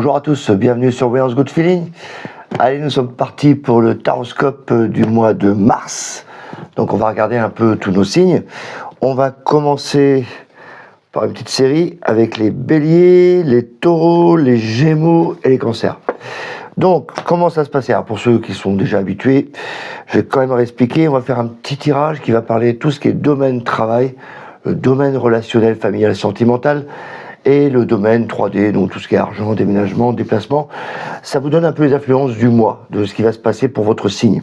Bonjour à tous, bienvenue sur Voyance Good Feeling. Allez, nous sommes partis pour le taroscope du mois de mars. Donc on va regarder un peu tous nos signes. On va commencer par une petite série avec les béliers, les taureaux, les gémeaux et les cancers. Donc, comment ça se passe? Alors, pour ceux qui sont déjà habitués, je vais quand même réexpliquer. On va faire un petit tirage qui va parler de tout ce qui est domaine travail, le domaine relationnel, familial, sentimental, et le domaine 3D, donc tout ce qui est argent, déménagement, déplacement. Ça vous donne un peu les influences du mois, de ce qui va se passer pour votre signe.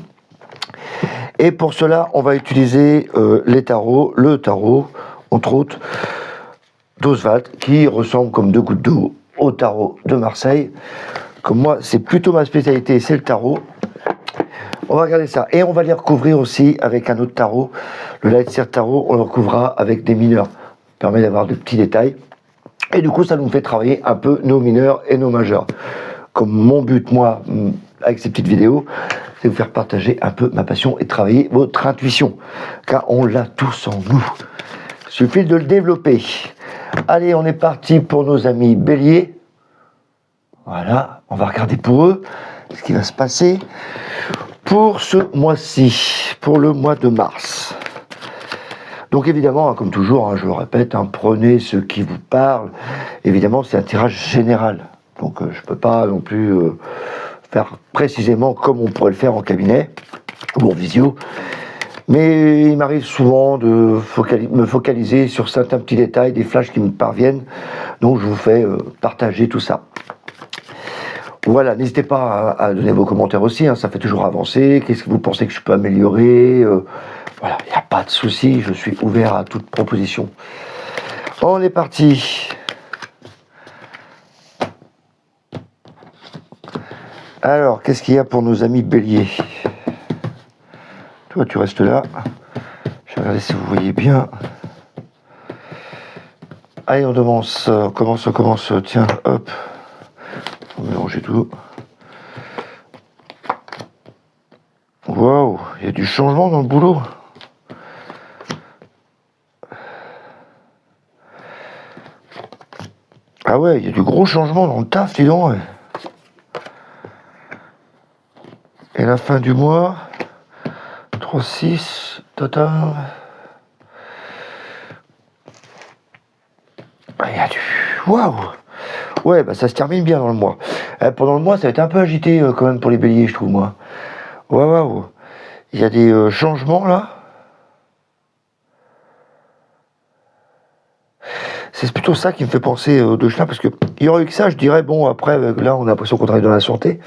Et pour cela, on va utiliser le tarot, entre autres, d'Oswald, qui ressemble comme deux gouttes d'eau au tarot de Marseille. Comme moi, c'est plutôt ma spécialité, c'est le tarot. On va regarder ça. Et on va les recouvrir aussi avec un autre tarot. Le Lightseer Tarot, on le recouvrira avec des mineurs. Ça permet d'avoir de petits détails. Et du coup, ça nous fait travailler un peu nos mineurs et nos majeurs. Comme mon but, moi, avec ces petites vidéos, c'est de vous faire partager un peu ma passion et travailler votre intuition. Car on l'a tous en nous. Il suffit de le développer. Allez, on est parti pour nos amis béliers. Voilà, on va regarder pour eux ce qui va se passer pour ce mois-ci, pour le mois de mars. Donc évidemment, comme toujours, je le répète, prenez ce qui vous parle. Évidemment, c'est un tirage général. Donc je ne peux pas non plus faire précisément comme on pourrait le faire en cabinet ou en visio. Mais il m'arrive souvent de me focaliser sur certains petits détails, des flashs qui me parviennent. Donc je vous fais partager tout ça. Voilà, n'hésitez pas à donner vos commentaires aussi, ça fait toujours avancer. Qu'est-ce que vous pensez que je peux améliorer? Voilà, il n'y a pas de souci, je suis ouvert à toute proposition. On est parti. Alors, qu'est-ce qu'il y a pour nos amis béliers? Toi, tu restes là. Je vais regarder si vous voyez bien. Allez, on commence. Tiens, hop. On va mélanger tout. Waouh, il y a du changement dans le boulot. Ah ouais, il y a du gros changement dans le taf, dis donc. Ouais. Et la fin du mois, 3-6, tata. Ah, il y a du... Waouh. Ouais, bah ça se termine bien dans le mois. Pendant le mois, ça va être un peu agité quand même pour les béliers, je trouve, moi. Waouh. Il y a des changements, là. C'est plutôt ça qui me fait penser aux deux chelins, parce qu'il y aurait eu que ça, je dirais, bon, après, là, on a l'impression qu'on travaille dans la santé.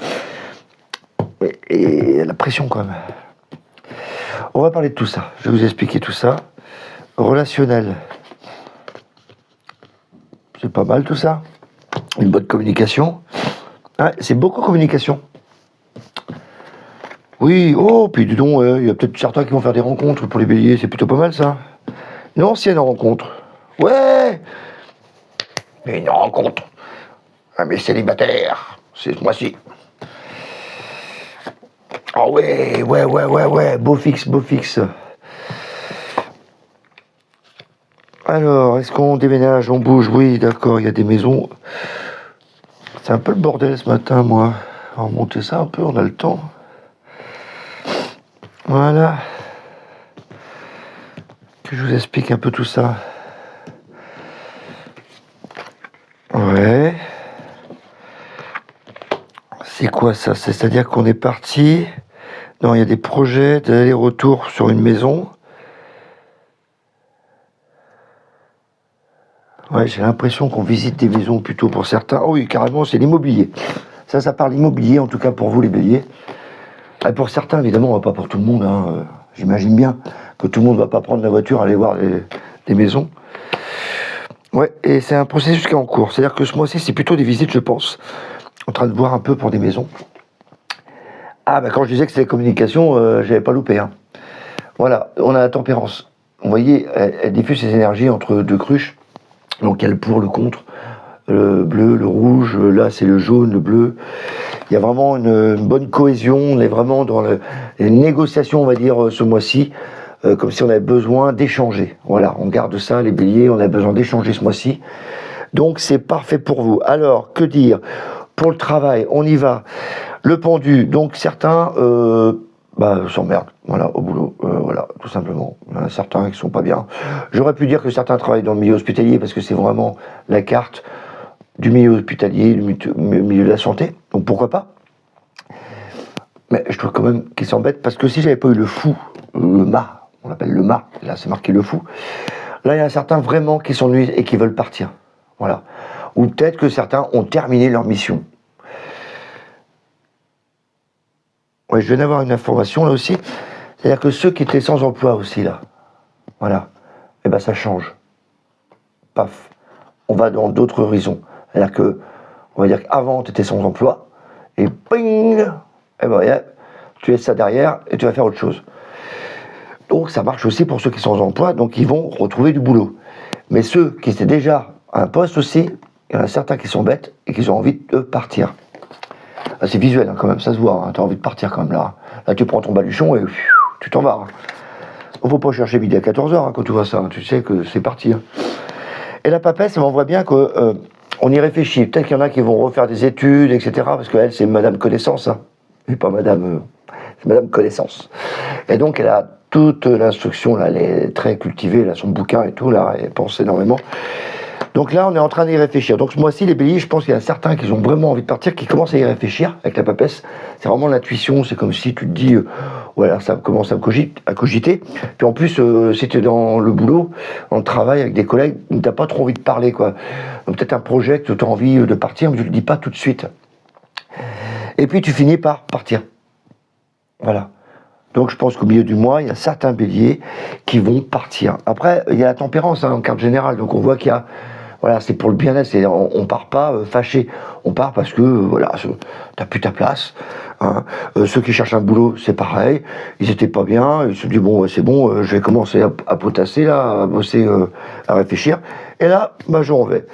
Et la pression, quand même. On va parler de tout ça. Je vais vous expliquer tout ça. Relationnel. C'est pas mal, tout ça. Une bonne communication. Ah, c'est beaucoup de communication. Oui, oh, puis dis donc, il y a peut-être certains qui vont faire des rencontres pour les béliers, c'est plutôt pas mal, ça. Une ancienne rencontre. Ouais. Une rencontre. Ah, mais célibataire, c'est ce mois-ci. Ah ouais, beau fixe. Alors, est-ce qu'on déménage, on bouge? Oui, d'accord, il y a des maisons. C'est un peu le bordel ce matin, moi. On va remonter ça un peu, on a le temps. Voilà. Que je vous explique un peu tout ça. Ouais. C'est quoi ça? C'est-à-dire qu'on est parti... Non, il y a des projets d'aller-retour sur une maison. Ouais, j'ai l'impression qu'on visite des maisons plutôt pour certains. Oh oui, carrément, c'est l'immobilier. Ça parle immobilier, en tout cas pour vous les béliers. Et pour certains, évidemment, pas pour tout le monde. J'imagine bien que tout le monde ne va pas prendre la voiture, aller voir des maisons. Ouais, et c'est un processus qui est en cours. C'est-à-dire que ce mois-ci, c'est plutôt des visites, je pense. En train de voir un peu pour des maisons. Ah, quand je disais que c'était la communication, j'avais pas loupé. Voilà, on a la tempérance. Vous voyez, elle diffuse ses énergies entre deux cruches. Donc il y a le pour, le contre, le bleu, le rouge, là c'est le jaune, le bleu. Il y a vraiment une bonne cohésion, on est vraiment dans les négociations, on va dire, ce mois-ci, comme si on avait besoin d'échanger. Voilà, on garde ça, les béliers, on a besoin d'échanger ce mois-ci. Donc c'est parfait pour vous. Alors, que dire? pour le travail, on y va. Le pendu, donc certains s'emmerdent, voilà, au boulot, voilà, tout simplement. Il y en a certains qui sont pas bien. J'aurais pu dire que certains travaillent dans le milieu hospitalier parce que c'est vraiment la carte du milieu hospitalier, du milieu de la santé, donc pourquoi pas. Mais je trouve quand même qu'ils s'embêtent parce que si j'avais pas eu le fou, le mât, on l'appelle le mât, là c'est marqué le fou, là il y en a certains vraiment qui s'ennuient et qui veulent partir, voilà. Ou peut-être que certains ont terminé leur mission. Ouais, je viens d'avoir une information là aussi, c'est-à-dire que ceux qui étaient sans emploi aussi là, voilà, et ben ça change. Paf, on va dans d'autres horizons. C'est-à-dire que, on va dire qu'avant tu étais sans emploi, et ping, et ben yeah, tu laisses ça derrière et tu vas faire autre chose. Donc ça marche aussi pour ceux qui sont sans emploi, donc ils vont retrouver du boulot. Mais ceux qui étaient déjà à un poste aussi, il y en a certains qui sont bêtes et qui ont envie de partir. Là, c'est visuel hein, quand même, ça se voit, hein, tu as envie de partir quand même là. Là tu prends ton baluchon et tu t'en vas. Il ne faut pas chercher midi à 14h hein, quand tu vois ça, hein, tu sais que c'est parti. Hein. Et la papesse, on voit bien qu'on y réfléchit. Peut-être qu'il y en a qui vont refaire des études, etc. Parce qu'elle, c'est Madame Connaissance, hein, et pas Madame... c'est Madame Connaissance. Et donc elle a toute l'instruction, là, elle est très cultivée, là, son bouquin et tout, là, elle pense énormément. Donc là, on est en train d'y réfléchir. Donc ce mois-ci, les béliers, je pense qu'il y a certains qui ont vraiment envie de partir, qui commencent à y réfléchir avec la papesse. C'est vraiment l'intuition, c'est comme si tu te dis, voilà, ça commence à cogiter. Puis en plus, si tu es dans le boulot, dans le travail avec des collègues, tu n'as pas trop envie de parler, quoi. Donc peut-être un projet que tu as envie de partir, mais tu ne le dis pas tout de suite. Et puis tu finis par partir. Voilà. Donc je pense qu'au milieu du mois, il y a certains béliers qui vont partir. Après, il y a la tempérance hein, en carte générale, donc on voit qu'il y a... Voilà, c'est pour le bien-être, on part pas fâché, on part parce que, voilà, t'as plus ta place. Hein. Ceux qui cherchent un boulot, c'est pareil, ils étaient pas bien, ils se disent, bon, c'est bon, je vais commencer à potasser, là, à bosser, à réfléchir. Et là, je m'en vais.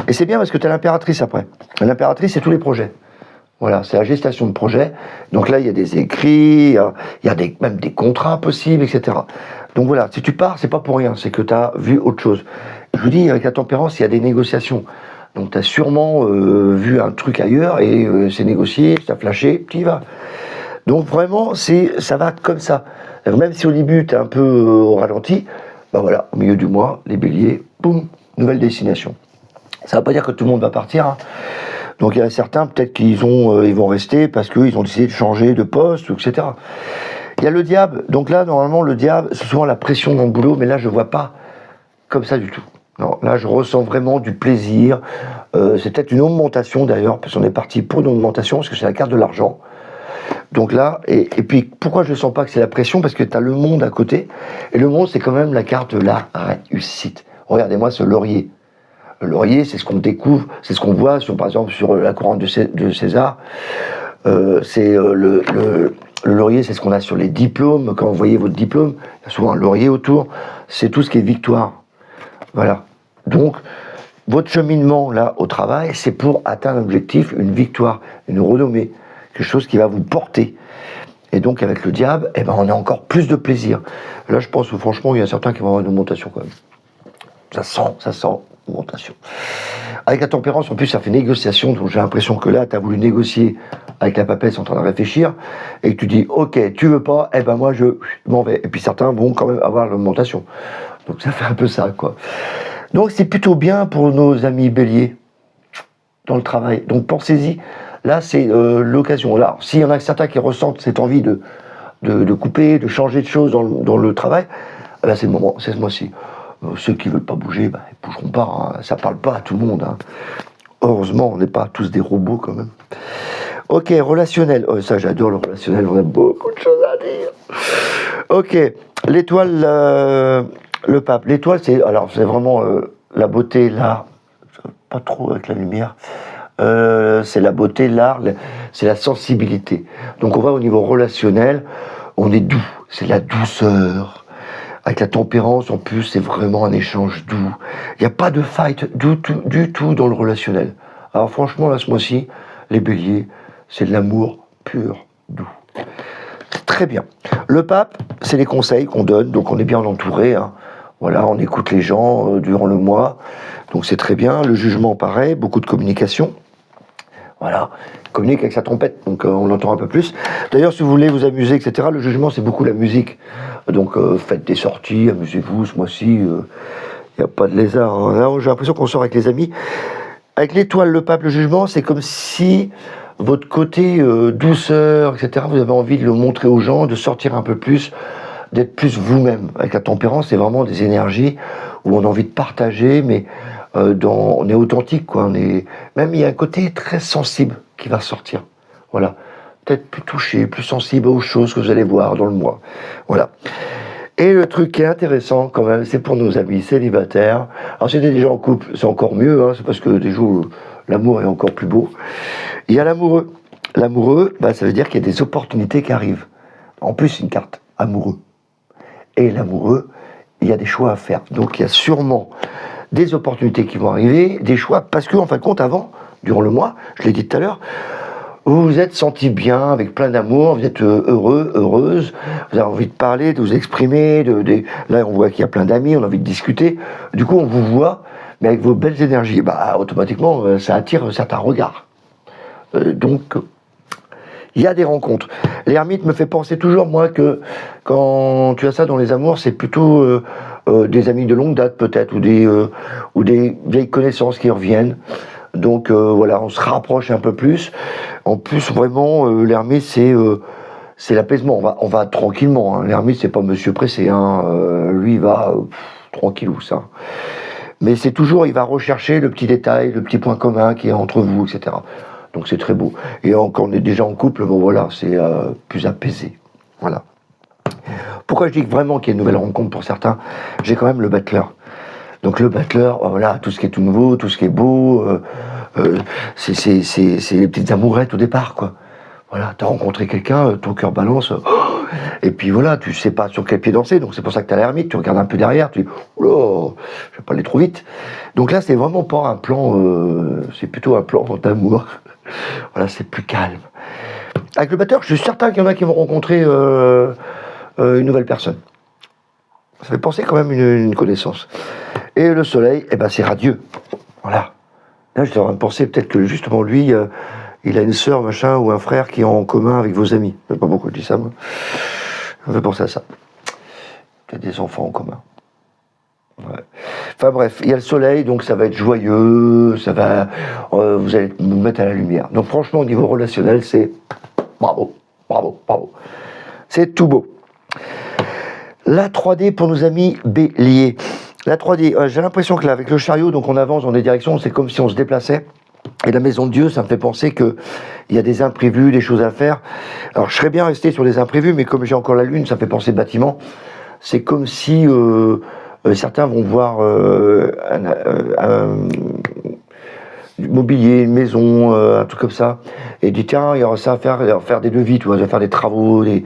Et c'est bien parce que t'as l'impératrice après. L'impératrice, c'est tous les projets. Voilà, c'est la gestation de projet. Donc là, il y a des écrits, il y a même des contrats possibles, etc. Donc voilà, si tu pars, c'est pas pour rien, c'est que tu as vu autre chose. Je vous dis, avec la tempérance, il y a des négociations. Donc tu as sûrement vu un truc ailleurs et c'est négocié, ça a flashé, tu y vas. Donc vraiment, ça va comme ça. Alors, même si au début, tu es un peu au ralenti, voilà, au milieu du mois, les béliers, boum, nouvelle destination. Ça ne veut pas dire que tout le monde va partir, hein. Donc il y en a certains, peut-être qu'ils vont rester parce qu'ils ont décidé de changer de poste, etc. Il y a le diable. Donc là, normalement, le diable, c'est souvent la pression dans le boulot, mais là, je ne vois pas comme ça du tout. Non, là, je ressens vraiment du plaisir. C'est peut-être une augmentation d'ailleurs, parce qu'on est parti pour une augmentation, parce que c'est la carte de l'argent. Donc là, et puis pourquoi je ne sens pas que c'est la pression? Parce que tu as le monde à côté, et le monde, c'est quand même la carte de la réussite. Regardez-moi ce laurier. Le laurier, c'est ce qu'on découvre, c'est ce qu'on voit, par exemple, sur la couronne de César. Le laurier, c'est ce qu'on a sur les diplômes. Quand vous voyez votre diplôme, il y a souvent un laurier autour. C'est tout ce qui est victoire. Voilà. Donc, votre cheminement, là, au travail, c'est pour atteindre un objectif, une victoire, une renommée, quelque chose qui va vous porter. Et donc, avec le diable, on a encore plus de plaisir. Là, je pense que, franchement, il y a certains qui vont avoir une augmentation, quand même. Ça sent augmentation. Avec la tempérance, en plus, ça fait négociation, donc j'ai l'impression que là, tu as voulu négocier avec la papesse en train de réfléchir, et que tu dis, ok, tu veux pas, moi, je m'en vais. Et puis certains vont quand même avoir l'augmentation. Donc ça fait un peu ça, quoi. Donc c'est plutôt bien pour nos amis béliers dans le travail. Donc pensez-y. Là, c'est l'occasion. Là, s'il y en a certains qui ressentent cette envie de couper, de changer de choses dans le travail, c'est le moment, c'est ce mois-ci. Ceux qui ne veulent pas bouger, ils ne bougeront pas. Hein. Ça ne parle pas à tout le monde. Hein. Heureusement, on n'est pas tous des robots quand même. Ok, relationnel. Oh, ça, j'adore le relationnel. On a beaucoup de choses à dire. Ok, l'étoile, le pape. L'étoile, c'est vraiment la beauté, l'art. Pas trop avec la lumière. C'est la beauté, l'art, c'est la sensibilité. Donc on va au niveau relationnel, on est doux. C'est la douceur. Avec la tempérance, en plus, c'est vraiment un échange doux. Il n'y a pas de fight du tout dans le relationnel. Alors franchement, là, ce mois-ci, les béliers, c'est de l'amour pur, doux. C'est très bien. Le pape, c'est les conseils qu'on donne, donc on est bien entouré. Hein. Voilà, on écoute les gens durant le mois, donc c'est très bien. Le jugement, pareil, beaucoup de communication. Voilà, il communique avec sa trompette, donc on l'entend un peu plus. D'ailleurs, si vous voulez vous amuser, etc., le jugement, c'est beaucoup la musique. Donc faites des sorties, amusez-vous, ce mois-ci, il n'y a pas de lézard. Hein. Là, j'ai l'impression qu'on sort avec les amis. Avec l'étoile, le pape, le jugement, c'est comme si votre côté douceur, etc., vous avez envie de le montrer aux gens, de sortir un peu plus, d'être plus vous-même. Avec la tempérance, c'est vraiment des énergies où on a envie de partager, mais on est authentique, quoi. Même il y a un côté très sensible qui va sortir. Voilà. Peut-être plus touché, plus sensible aux choses que vous allez voir dans le mois. Voilà. Et le truc qui est intéressant quand même, c'est pour nos amis célibataires. Alors si vous êtes déjà en couple, c'est encore mieux, hein, c'est parce que des jours l'amour est encore plus beau. Il y a l'amoureux. L'amoureux, ça veut dire qu'il y a des opportunités qui arrivent. En plus, une carte amoureux. Et l'amoureux, il y a des choix à faire. Donc il y a sûrement des opportunités qui vont arriver, des choix, parce qu'en fin de compte, avant, durant le mois, je l'ai dit tout à l'heure, vous vous êtes senti bien, avec plein d'amour, vous êtes heureux, heureuse, vous avez envie de parler, de vous exprimer, là on voit qu'il y a plein d'amis, on a envie de discuter, du coup on vous voit, mais avec vos belles énergies, automatiquement ça attire certains regards. Donc il y a des rencontres. L'ermite me fait penser toujours, moi, que quand tu as ça dans les amours, c'est plutôt des amis de longue date peut-être, ou des vieilles connaissances qui reviennent. Donc voilà, on se rapproche un peu plus. En plus, vraiment, l'ermite, c'est l'apaisement. On va tranquillement. Hein. L'ermite, c'est pas monsieur pressé. Hein. Lui, il va tranquillou, ça. Mais c'est toujours, il va rechercher le petit détail, le petit point commun qui est entre vous, etc. Donc c'est très beau. Et quand on est déjà en couple, voilà, c'est plus apaisé. Voilà. Pourquoi je dis vraiment qu'il y a une nouvelle rencontre pour certains? J'ai quand même le battleur. Donc le battleur, voilà, tout ce qui est tout nouveau, tout ce qui est beau, c'est les petites amourettes au départ, quoi. Voilà, t'as rencontré quelqu'un, ton cœur balance, et puis voilà, tu sais pas sur quel pied danser, donc c'est pour ça que t'as l'ermite, tu regardes un peu derrière, tu dis, oula, je vais pas aller trop vite. Donc là, c'est vraiment pas un plan, c'est plutôt un plan d'amour. Voilà, c'est plus calme. Avec le batteur, je suis certain qu'il y en a qui vont rencontrer une nouvelle personne. Ça fait penser quand même une connaissance. Et le soleil, c'est radieux. Voilà. Là, j'étais en train de penser peut-être que justement lui, il a une sœur, machin, ou un frère qui est en commun avec vos amis. Je sais pas pourquoi je dis ça, moi. Ça me fait penser à ça. Peut-être des enfants en commun. Ouais. Enfin bref, il y a le soleil, donc ça va être joyeux, ça va, vous allez nous mettre à la lumière. Donc franchement, au niveau relationnel, c'est bravo, bravo, bravo. C'est tout beau. La 3D pour nos amis béliers. La 3D, j'ai l'impression que là, avec le chariot, donc on avance dans des directions, c'est comme si on se déplaçait. Et la maison de Dieu, ça me fait penser qu'il y a des imprévus, des choses à faire. Alors je serais bien resté sur les imprévus, mais comme j'ai encore la lune, ça me fait penser bâtiment. C'est comme si certains vont voir du mobilier, une maison, un truc comme ça, et dit tiens, il y aura ça à faire des devis, tu vois, faire des travaux, des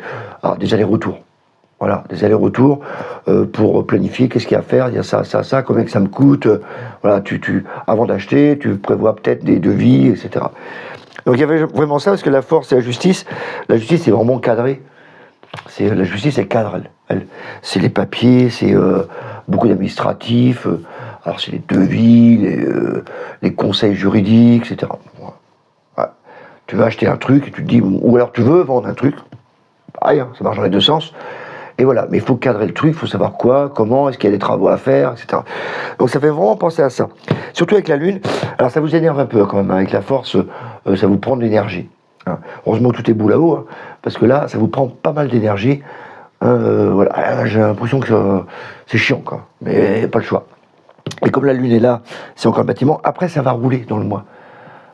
allers-retours. Voilà, des allers-retours pour planifier qu'est-ce qu'il y a à faire, il y a ça, combien que ça me coûte. Voilà, avant d'acheter, tu prévois peut-être des devis, etc. Donc il y avait vraiment ça, parce que la force et la justice c'est vraiment cadré. La justice, elle cadre, c'est les papiers, c'est beaucoup d'administratifs, alors c'est les devis, les conseils juridiques, etc. Ouais. Tu vas acheter un truc et tu te dis, ou alors tu veux vendre un truc, pareil, ça marche dans les deux sens. Et voilà, mais il faut cadrer le truc, il faut savoir quoi, comment, est-ce qu'il y a des travaux à faire, etc. Donc ça fait vraiment penser à ça. Surtout avec la Lune, alors ça vous énerve un peu quand même, hein, avec la force, ça vous prend de l'énergie. Hein. Heureusement tout est beau là-haut, hein, parce que là, ça vous prend pas mal d'énergie. Voilà, j'ai l'impression que c'est chiant, quoi, mais pas le choix. Et comme la Lune est là, c'est encore le bâtiment, après ça va rouler dans le mois.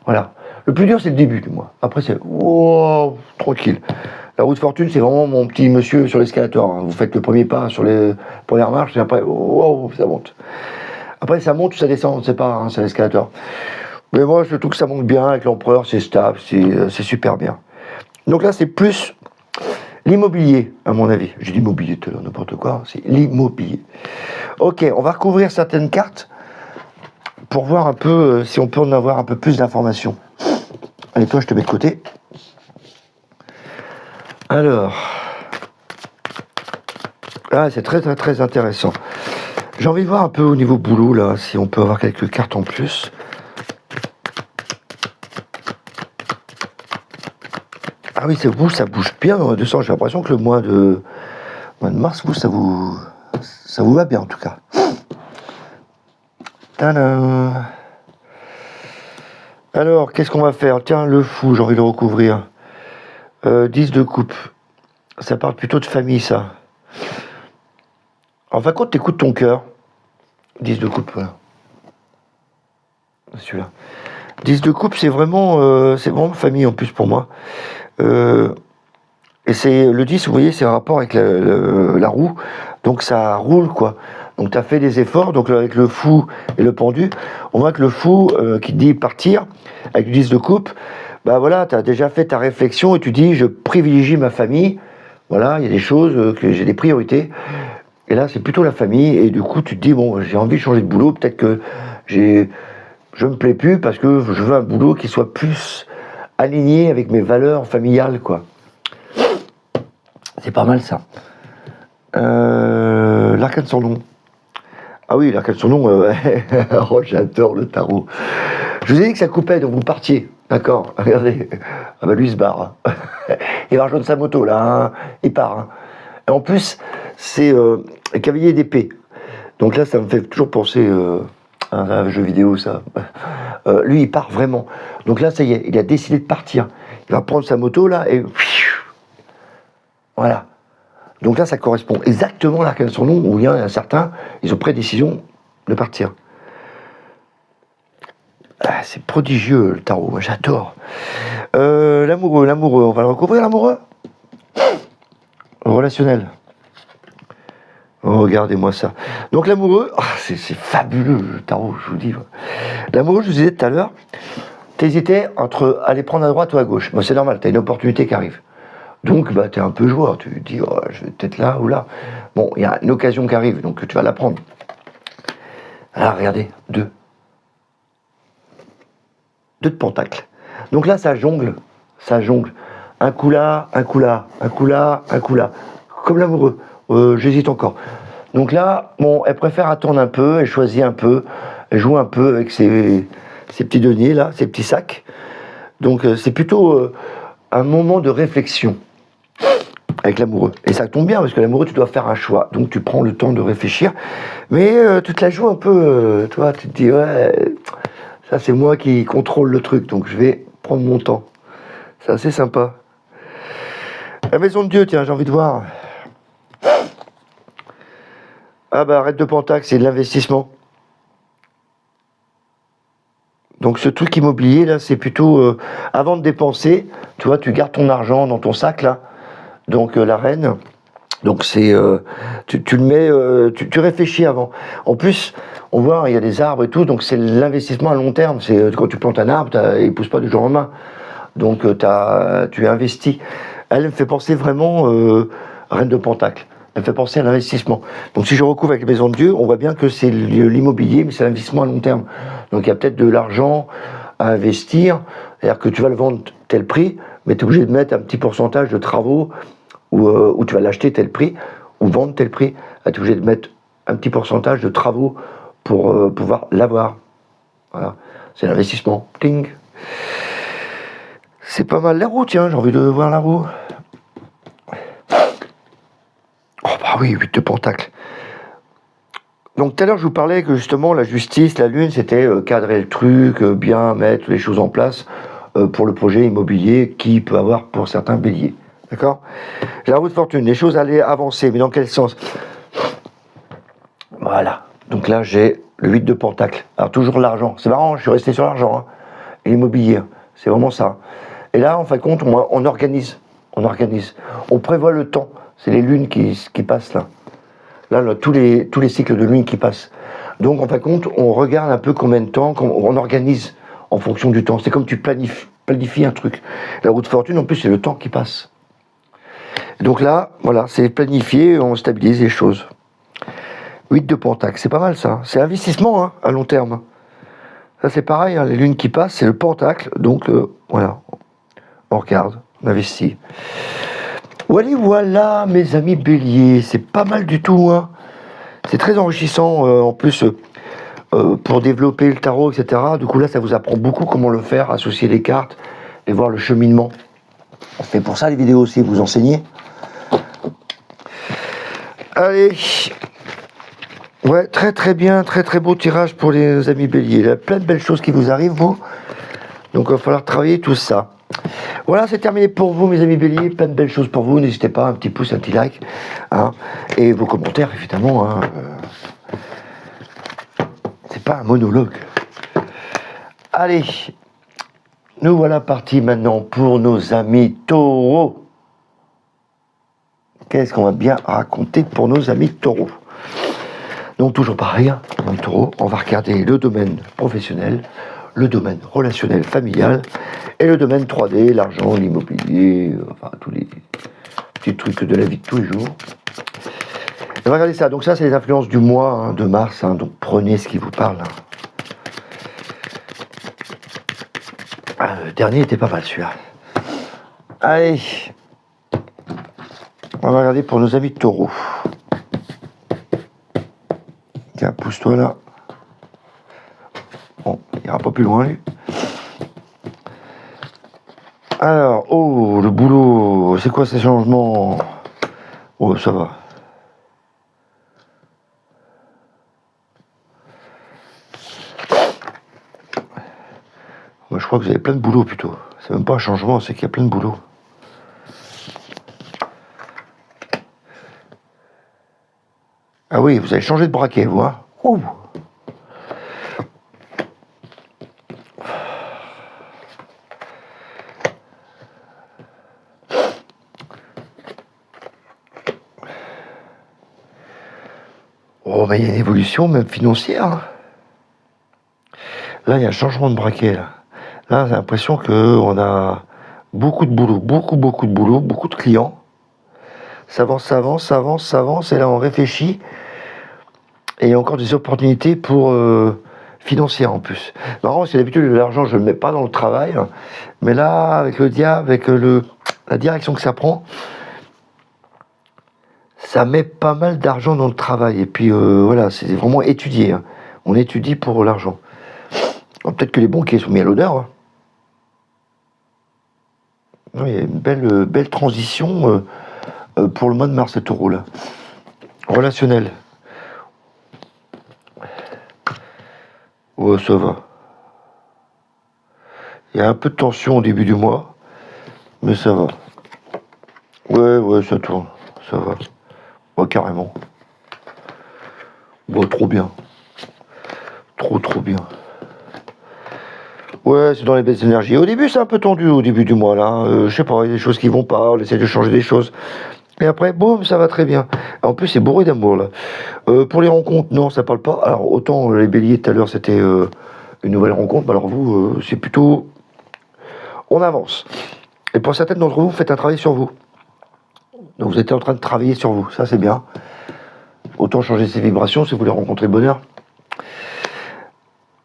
Voilà. Le plus dur, c'est le début du mois. Après, c'est wow, tranquille. La roue de fortune, c'est vraiment mon petit monsieur sur l'escalator. Hein. Vous faites le premier pas sur les premières marches, et après, wow, ça monte. Après, ça monte ou ça descend, on ne sait pas, hein, c'est l'escalator. Mais moi, je trouve que ça monte bien avec l'empereur, c'est stable, c'est super bien. Donc là, c'est plus l'immobilier, à mon avis. J'ai dit immobilier tout à l'heure, n'importe quoi, c'est l'immobilier. Ok, on va recouvrir certaines cartes pour voir un peu si on peut en avoir un peu plus d'informations. Allez, toi, je te mets de côté. Alors, c'est très très très intéressant. J'ai envie de voir un peu au niveau boulot là, si on peut avoir quelques cartes en plus. Ah oui, c'est vous, ça bouge bien, de sang. J'ai l'impression que le mois de mars, vous, ça vous va bien en tout cas. Tadam. Alors, qu'est-ce qu'on va faire? Tiens, le fou, j'ai envie de le recouvrir. 10 de coupe. Ça parle plutôt de famille, ça. En fin de compte, t'écoutes ton cœur. 10 de coupe, voilà. Celui-là. 10 de coupe, c'est vraiment famille en plus pour moi. Et c'est le 10, vous voyez, c'est un rapport avec la roue. Donc ça roule, quoi. Donc tu as fait des efforts. Donc avec le fou et le pendu, on voit que le fou qui te dit partir, avec le 10 de coupe, bah voilà, tu as déjà fait ta réflexion et tu dis je privilégie ma famille. Voilà, il y a des choses que j'ai des priorités. Et là, c'est plutôt la famille. Et du coup, tu te dis bon, j'ai envie de changer de boulot. Peut-être que je me plais plus parce que je veux un boulot qui soit plus aligné avec mes valeurs familiales, quoi. C'est pas mal ça. L'arcane sans nom. Ah oui, l'arcane sans nom. Oh, j'adore le tarot. Je vous ai dit que ça coupait, donc vous partiez. D'accord. Regardez. Ah bah lui il se barre. Il va rejoindre sa moto là. Hein. Il part. Hein. Et en plus, c'est cavalier d'épée. Donc là, ça me fait toujours penser à un jeu vidéo, ça. Lui, il part vraiment. Donc là, ça y est, il a décidé de partir. Il va prendre sa moto là et voilà. Donc là, ça correspond exactement à l'arcane sans nom où il y a un certain, ils ont pris la décision de partir. Ah, c'est prodigieux le tarot, moi j'adore. L'amoureux, on va le recouvrir l'amoureux. Relationnel. Oh, regardez-moi ça. Donc l'amoureux, c'est fabuleux le tarot, je vous dis. L'amoureux, je vous disais tout à l'heure, t'hésitais entre aller prendre à droite ou à gauche. Bon, c'est normal, t'as une opportunité qui arrive. Donc, bah, tu es un peu joueur, tu te dis, oh, je vais peut-être là ou là. Bon, il y a une occasion qui arrive, donc tu vas la prendre. Alors, regardez, 2. 2 de pentacle. Donc là, ça jongle. Un coup là, un coup là, un coup là, un coup là. Comme l'amoureux, j'hésite encore. Donc là, bon, elle préfère attendre un peu, elle choisit un peu, elle joue un peu avec ses petits deniers, là, ses petits sacs. Donc, c'est plutôt un moment de réflexion. Avec l'amoureux. Et ça tombe bien, parce que l'amoureux, tu dois faire un choix. Donc tu prends le temps de réfléchir. Mais tu te la joues un peu, tu te dis, ouais, ça c'est moi qui contrôle le truc, donc je vais prendre mon temps. C'est assez sympa. La maison de Dieu, tiens, j'ai envie de voir. Ah bah, arrête de pentacle, c'est de l'investissement. Donc ce truc immobilier, là, c'est plutôt, avant de dépenser, tu vois, tu gardes ton argent dans ton sac, là. Donc la reine, donc c'est tu le mets, tu réfléchis avant. En plus, on voit il y a des arbres et tout, donc c'est l'investissement à long terme. C'est quand tu plantes un arbre, il pousse pas du jour au lendemain. Donc tu investis. Elle me fait penser vraiment reine de pentacle. Elle me fait penser à l'investissement. Donc si je recouvre avec la maison de Dieu, on voit bien que c'est l'immobilier, mais c'est l'investissement à long terme. Donc il y a peut-être de l'argent à investir, c'est-à-dire que tu vas le vendre tel prix, mais tu es obligé de mettre un petit pourcentage de travaux où tu vas l'acheter tel prix, ou vendre tel prix, tu es obligé de mettre un petit pourcentage de travaux pour pouvoir l'avoir. Voilà, c'est l'investissement. Ting. C'est pas mal la roue, tiens, j'ai envie de voir la roue. Oh bah oui, 8 de pentacle. Donc tout à l'heure je vous parlais que justement la justice, la lune, c'était cadrer le truc, bien mettre les choses en place pour le projet immobilier qui peut avoir pour certains béliers. D'accord? La roue de fortune, les choses allaient avancer, mais dans quel sens? Voilà. Donc là, j'ai le 8 de pentacle. Alors toujours l'argent. C'est marrant, je suis resté sur l'argent. Hein. Et l'immobilier, c'est vraiment ça. Et là, en fin de compte, on organise. On prévoit le temps. C'est les lunes qui passent là. Là, tous les cycles de lune qui passent. Donc, en fin de compte, on regarde un peu combien de temps, on organise en fonction du temps. C'est comme tu planifies un truc. La roue de fortune, en plus, c'est le temps qui passe. Donc là, voilà, c'est planifié, on stabilise les choses. 8 de pentacle, c'est pas mal ça. C'est investissement hein, à long terme. Ça c'est pareil, hein, les lunes qui passent, c'est le pentacle. Donc voilà, on regarde, on investit. Voilà mes amis béliers, c'est pas mal du tout. Hein. C'est très enrichissant en plus pour développer le tarot, etc. Du coup là, ça vous apprend beaucoup comment le faire, associer les cartes et voir le cheminement. On fait pour ça les vidéos aussi, vous enseignez. Allez. Ouais, très très bien, très très beau tirage pour les amis béliers. Il y a plein de belles choses qui vous arrivent, vous. Donc il va falloir travailler tout ça. Voilà, c'est terminé pour vous, mes amis béliers. Plein de belles choses pour vous. N'hésitez pas, un petit pouce, un petit like. Hein, et vos commentaires, évidemment. Hein, c'est pas un monologue. Allez, nous voilà partis maintenant pour nos amis taureaux. Qu'est-ce qu'on va bien raconter pour nos amis taureaux? Donc toujours pareil, hein, amis taureaux, on va regarder le domaine professionnel, le domaine relationnel familial et le domaine 3D, l'argent, l'immobilier, enfin tous les petits trucs de la vie de tous les jours. Et regardez ça, donc ça c'est les influences du mois hein, de mars, hein, donc prenez ce qui vous parle. Hein. Ah, le dernier était pas mal celui-là. Allez, on va regarder pour nos amis taureaux. Tiens, pousse-toi là. Bon, il ira pas plus loin lui. Alors, oh, le boulot, c'est quoi ces changements? Oh, ça va. Moi, je crois que vous avez plein de boulot plutôt. C'est même pas un changement, c'est qu'il y a plein de boulot. Ah oui, vous avez changé de braquet, vous, hein? Ouh. Oh, mais il y a une évolution, même financière. Hein. Là, il y a un changement de braquet, là. Là, j'ai l'impression qu'on a beaucoup de boulot, beaucoup de boulot, beaucoup de clients. Ça avance, ça avance, ça avance, ça avance, et là, on réfléchit. Et il y a encore des opportunités pour financières en plus. Marrant, parce que d'habitude, l'argent, je ne le mets pas dans le travail. Hein. Mais là, avec le diable, avec la direction que ça prend, ça met pas mal d'argent dans le travail. Et puis, voilà, c'est vraiment étudié. Hein. On étudie pour l'argent. Peut-être que les banquiers sont mis à l'honneur. Hein. Il y a une belle transition pour le mois de mars, ce taureau-là. Relationnel. Ouais, ça va. Il y a un peu de tension au début du mois, mais ça va. Ouais, ça tourne. Ça va. Ouais, carrément. Ouais, trop bien. Trop bien. Ouais, c'est dans les baisses d'énergie. Au début, c'est un peu tendu au début du mois, là. Je sais pas, il y a des choses qui vont pas, on essaie de changer des choses. Et après, boum, ça va très bien. En plus, c'est bourré d'amour, là. Pour les rencontres, non, ça parle pas. Alors, autant les béliers, tout à l'heure, c'était une nouvelle rencontre. Alors, vous, c'est plutôt... On avance. Et pour certaines d'entre vous, faites un travail sur vous. Donc, vous êtes en train de travailler sur vous. Ça, c'est bien. Autant changer ses vibrations si vous voulez rencontrer le bonheur.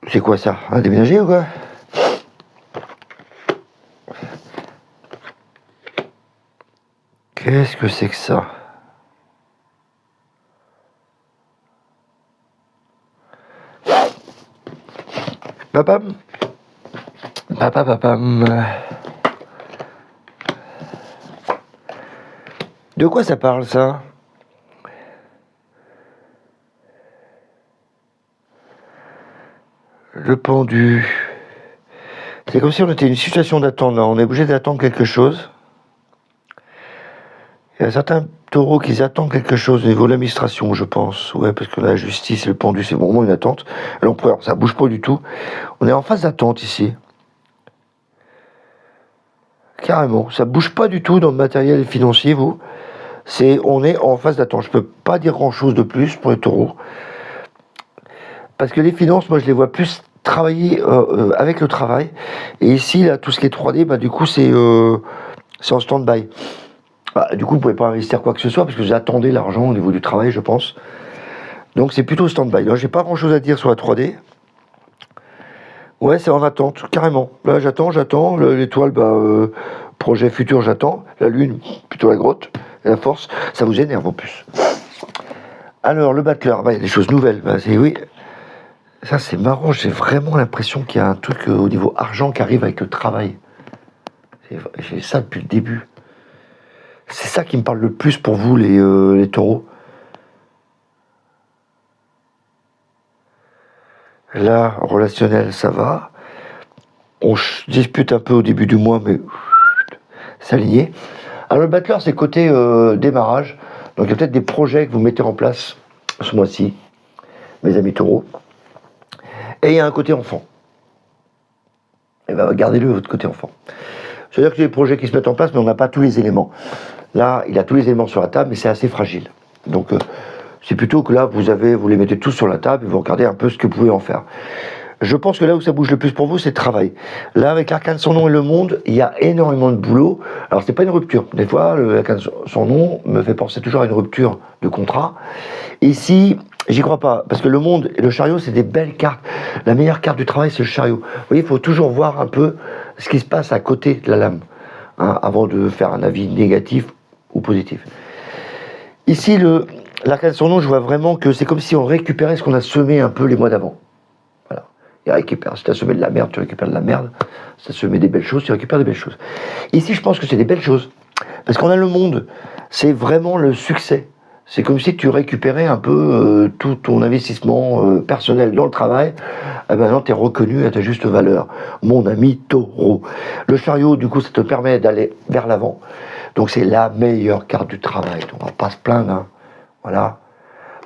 C'est quoi, ça? Un déménager ou quoi? Qu'est-ce que c'est que ça? Papam. Papam. De quoi ça parle, ça? Le pendu. C'est comme si on était une situation d'attente. On est obligé d'attendre quelque chose. Il y a certains taureaux qui attendent quelque chose au niveau de l'administration, je pense. Ouais, parce que la justice et le pendu, c'est vraiment une attente. L'empereur, ça bouge pas du tout. On est en phase d'attente ici. Carrément. Ça bouge pas du tout dans le matériel financier, vous. On est en phase d'attente. Je peux pas dire grand chose de plus pour les taureaux. Parce que les finances, moi, je les vois plus travailler avec le travail. Et ici, là, tout ce qui est 3D, bah, du coup, c'est en stand-by. Bah, du coup, vous ne pouvez pas investir quoi que ce soit parce que vous attendez l'argent au niveau du travail, je pense. Donc, c'est plutôt stand-by. Là, j'ai pas grand-chose à dire sur la 3D. Ouais, c'est en attente, carrément. Là, j'attends. L'étoile, projet futur, j'attends. La lune, plutôt la grotte. Et la force, ça vous énerve en plus. Alors, le battleur, il y a des choses nouvelles. Oui. Ça, c'est marrant. J'ai vraiment l'impression qu'il y a un truc au niveau argent qui arrive avec le travail. J'ai ça depuis le début. C'est ça qui me parle le plus pour vous, les taureaux. Là, relationnel, ça va. On dispute un peu au début du mois, mais c'est aligné. Alors le battleur, c'est côté démarrage. Donc il y a peut-être des projets que vous mettez en place ce mois-ci, mes amis taureaux. Et il y a un côté enfant. Et bien gardez-le, votre côté enfant. C'est-à-dire que c'est des projets qui se mettent en place, mais on n'a pas tous les éléments. Là, il a tous les éléments sur la table, mais c'est assez fragile. Donc c'est plutôt que là, vous les mettez tous sur la table et vous regardez un peu ce que vous pouvez en faire. Je pense que là où ça bouge le plus pour vous, c'est le travail. Là, avec l'arcane son nom et le monde, il y a énormément de boulot. Alors, c'est pas une rupture. Des fois, l'arcane son nom me fait penser toujours à une rupture de contrat. Ici, j'y crois pas. Parce que le monde et le chariot, c'est des belles cartes. La meilleure carte du travail, c'est le chariot. Vous voyez, il faut toujours voir un peu ce qui se passe à côté de la lame, hein, avant de faire un avis négatif ou positif. Ici, l'arcane son nom, je vois vraiment que c'est comme si on récupérait ce qu'on a semé un peu les mois d'avant. Il récupère. Si tu as semé de la merde, tu récupères de la merde. Si tu as semé des belles choses, tu récupères des belles choses. Ici, je pense que c'est des belles choses. Parce qu'on a le monde. C'est vraiment le succès. C'est comme si tu récupérais un peu tout ton investissement personnel dans le travail. Et maintenant, tu es reconnu à ta juste valeur. Mon ami taureau. Le chariot, du coup, ça te permet d'aller vers l'avant. Donc, c'est la meilleure carte du travail. On va pas se plaindre. Hein. Voilà.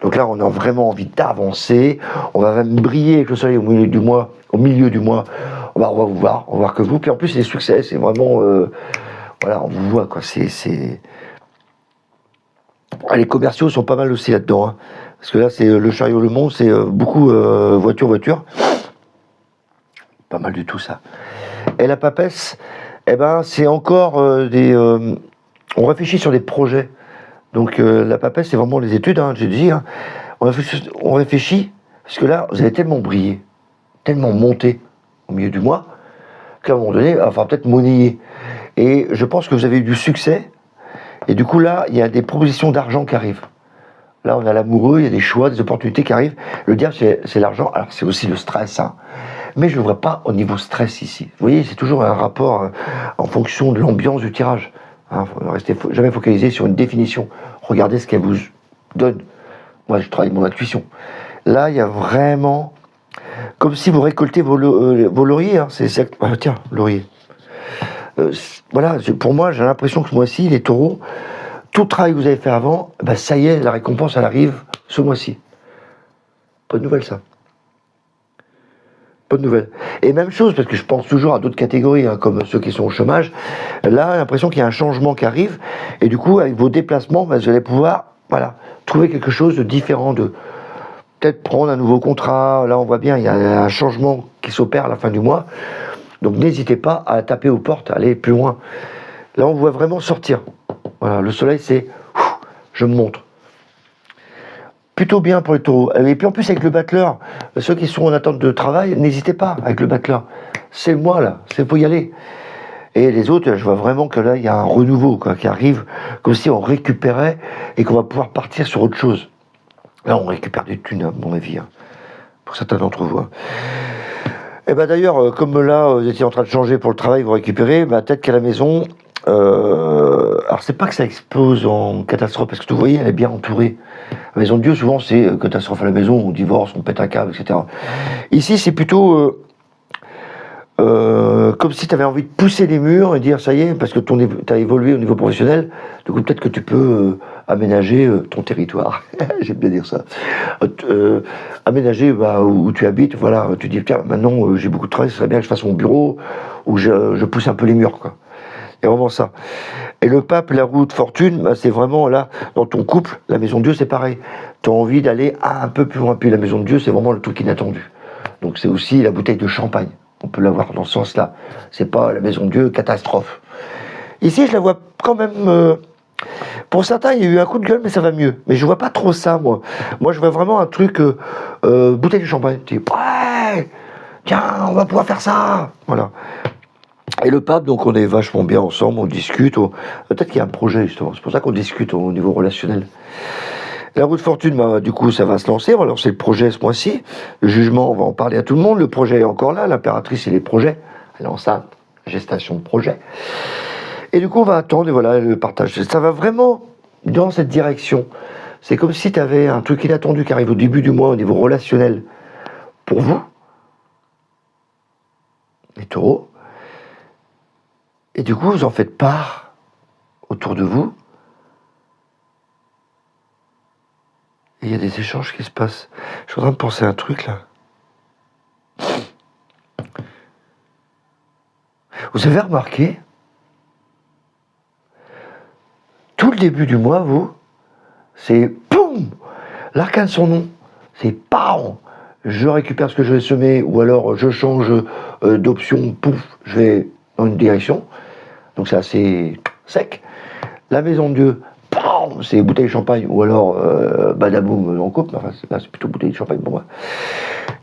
Donc là, on a vraiment envie d'avancer. On va même briller avec le soleil au milieu du mois. On va vous voir, on va voir que vous. Puis en plus, c'est des succès. C'est vraiment, voilà, on vous voit quoi. Les commerciaux sont pas mal aussi là-dedans. Hein. Parce que là, c'est le chariot Le Monde, c'est beaucoup voiture. Pas mal du tout ça. Et la papesse, c'est encore on réfléchit sur des projets. Donc la papesse, c'est vraiment les études, hein, j'ai dit. Hein. On réfléchit, parce que là, vous avez tellement brillé, tellement monté au milieu du mois, qu'à un moment donné, il va falloir peut-être monnayer. Et je pense que vous avez eu du succès, et du coup là, il y a des propositions d'argent qui arrivent. Là, on a l'amoureux, il y a des choix, des opportunités qui arrivent. Le diable, c'est l'argent, alors c'est aussi le stress. Hein. Mais je ne le vois pas au niveau stress ici. Vous voyez, c'est toujours un rapport en fonction de l'ambiance du tirage. Hein, restez jamais focalisé sur une définition. Regardez ce qu'elle vous donne. Moi, je travaille mon intuition. Là, il y a vraiment... Comme si vous récoltez vos lauriers. Hein, tiens, laurier. Voilà, pour moi, j'ai l'impression que ce mois-ci, les taureaux, tout le travail que vous avez fait avant, ça y est, la récompense, elle arrive ce mois-ci. Bonne nouvelle, ça. Bonne nouvelle. Et même chose, parce que je pense toujours à d'autres catégories, hein, comme ceux qui sont au chômage. Là, j'ai l'impression qu'il y a un changement qui arrive, et du coup, avec vos déplacements, vous allez pouvoir, trouver quelque chose de différent, de peut-être prendre un nouveau contrat. Là, on voit bien, il y a un changement qui s'opère à la fin du mois. Donc, n'hésitez pas à taper aux portes, à aller plus loin. Là, on voit vraiment sortir. Voilà, le soleil, c'est, je me montre. Plutôt bien pour les taureaux. Et puis en plus avec le battleur, ceux qui sont en attente de travail, n'hésitez pas avec le battleur. C'est le mois là, c'est pour y aller. Et les autres, je vois vraiment que là, il y a un renouveau qui arrive, comme si on récupérait et qu'on va pouvoir partir sur autre chose. Là, on récupère des thunes, à mon avis, hein, pour certains d'entre vous. Hein. Et d'ailleurs, comme là, vous étiez en train de changer pour le travail, vous récupérez, peut-être qu'à la maison, alors c'est pas que ça explose en catastrophe, parce que vous voyez, elle est bien entourée. La maison de Dieu, souvent, c'est catastrophe à la maison, on divorce, on pète un câble, etc. Ici, c'est plutôt comme si tu avais envie de pousser les murs et dire, ça y est, parce que tu as évolué au niveau professionnel, du coup, peut-être que tu peux aménager ton territoire. J'aime bien dire ça. Aménager où tu habites, voilà. Tu dis, tiens, maintenant, j'ai beaucoup de travail, ce serait bien que je fasse mon bureau, où je pousse un peu les murs, quoi. C'est vraiment ça. Et le pape, la roue de fortune, c'est vraiment là, dans ton couple, la maison de Dieu, c'est pareil. Tu as envie d'aller un peu plus loin. Puis la maison de Dieu, c'est vraiment le truc inattendu. Donc c'est aussi la bouteille de champagne. On peut l'avoir dans ce sens-là. C'est pas la maison de Dieu, catastrophe. Ici, je la vois quand même... pour certains, il y a eu un coup de gueule, mais ça va mieux. Mais je vois pas trop ça, moi. Moi, je vois vraiment un truc... bouteille de champagne. Tu dis, ouais, tiens, on va pouvoir faire ça. Voilà. Et le pape, donc on est vachement bien ensemble, on discute. Peut-être qu'il y a un projet, justement. C'est pour ça qu'on discute au niveau relationnel. La roue de fortune, du coup, ça va se lancer. On va lancer le projet ce mois-ci. Le jugement, on va en parler à tout le monde. Le projet est encore là. L'impératrice et les projets. Elle est enceinte. gestation de projet. Et du coup, on va attendre, et voilà, le partage. Ça va vraiment dans cette direction. C'est comme si tu avais un truc inattendu qui arrive au début du mois au niveau relationnel pour vous, les taureaux. Et du coup, vous en faites part autour de vous. Et il y a des échanges qui se passent. Je suis en train de penser à un truc là. Vous avez remarqué, tout le début du mois, vous, c'est POUM, l'arcane son nom, c'est PAM, je récupère ce que je vais semer, ou alors je change d'option, pouf, je vais dans une direction. Donc c'est assez sec. La maison de Dieu, PAM, c'est bouteille de champagne, ou alors badaboum en couple, enfin là c'est plutôt bouteille de champagne pour moi.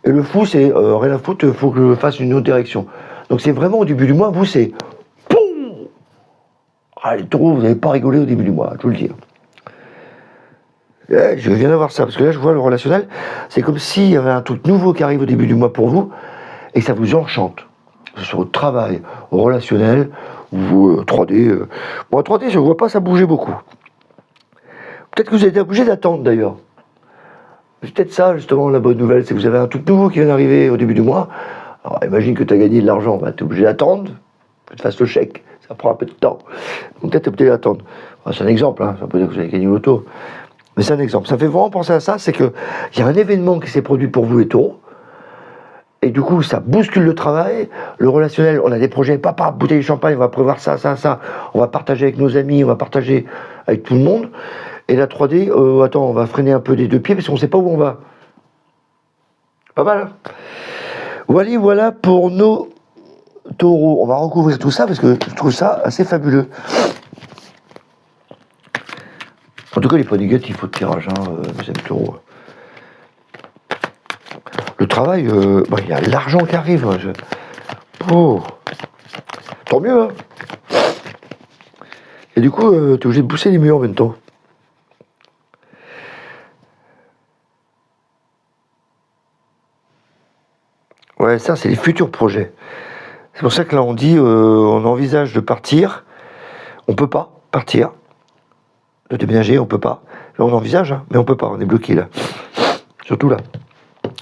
Et le fou, c'est rien à foutre, il faut que je fasse une autre direction. Donc c'est vraiment au début du mois, vous c'est POUM. Ah les taureaux, vous n'avez pas rigolé au début du mois, je vous le dis. Je viens d'avoir ça, parce que là je vois le relationnel, c'est comme s'il y avait un truc nouveau qui arrive au début du mois pour vous, et que ça vous enchante. Que ce soit au travail, au relationnel, ou 3D. Bon, 3D, je ne vois pas ça bouger beaucoup. Peut-être que vous êtes obligé d'attendre d'ailleurs. C'est peut-être ça justement la bonne nouvelle, c'est que vous avez un truc nouveau qui vient d'arriver au début du mois. Alors imagine que tu as gagné de l'argent, bah, tu es obligé d'attendre, que tu fasses le chèque, ça prend un peu de temps. Donc peut-être tu es obligé d'attendre. Enfin, c'est un exemple, hein. Ça peut dire que vous avez gagné l'auto. Mais c'est un exemple. Ça fait vraiment penser à ça, c'est qu'il y a un événement qui s'est produit pour vous les taureaux, et du coup ça bouscule le travail, le relationnel, on a des projets, papa, bouteille de champagne, on va prévoir ça, on va partager avec nos amis, on va partager avec tout le monde, et la 3D, attends, on va freiner un peu des deux pieds, parce qu'on ne sait pas où on va. Pas mal, hein. Voilà pour nos taureaux. On va recouvrir tout ça, parce que je trouve ça assez fabuleux. En tout cas, il n'est pas négatif au tirage, hein, mes amis taureaux. Le travail, il y a l'argent qui arrive. Oh, tant mieux, hein. Et du coup, t'es obligé de pousser les murs en même temps. Ouais, ça, c'est les futurs projets. C'est pour ça que là, on dit, on envisage de partir. On peut pas partir. De déménager, on peut pas. Là, on envisage, hein, mais on peut pas. On est bloqué là. Surtout là.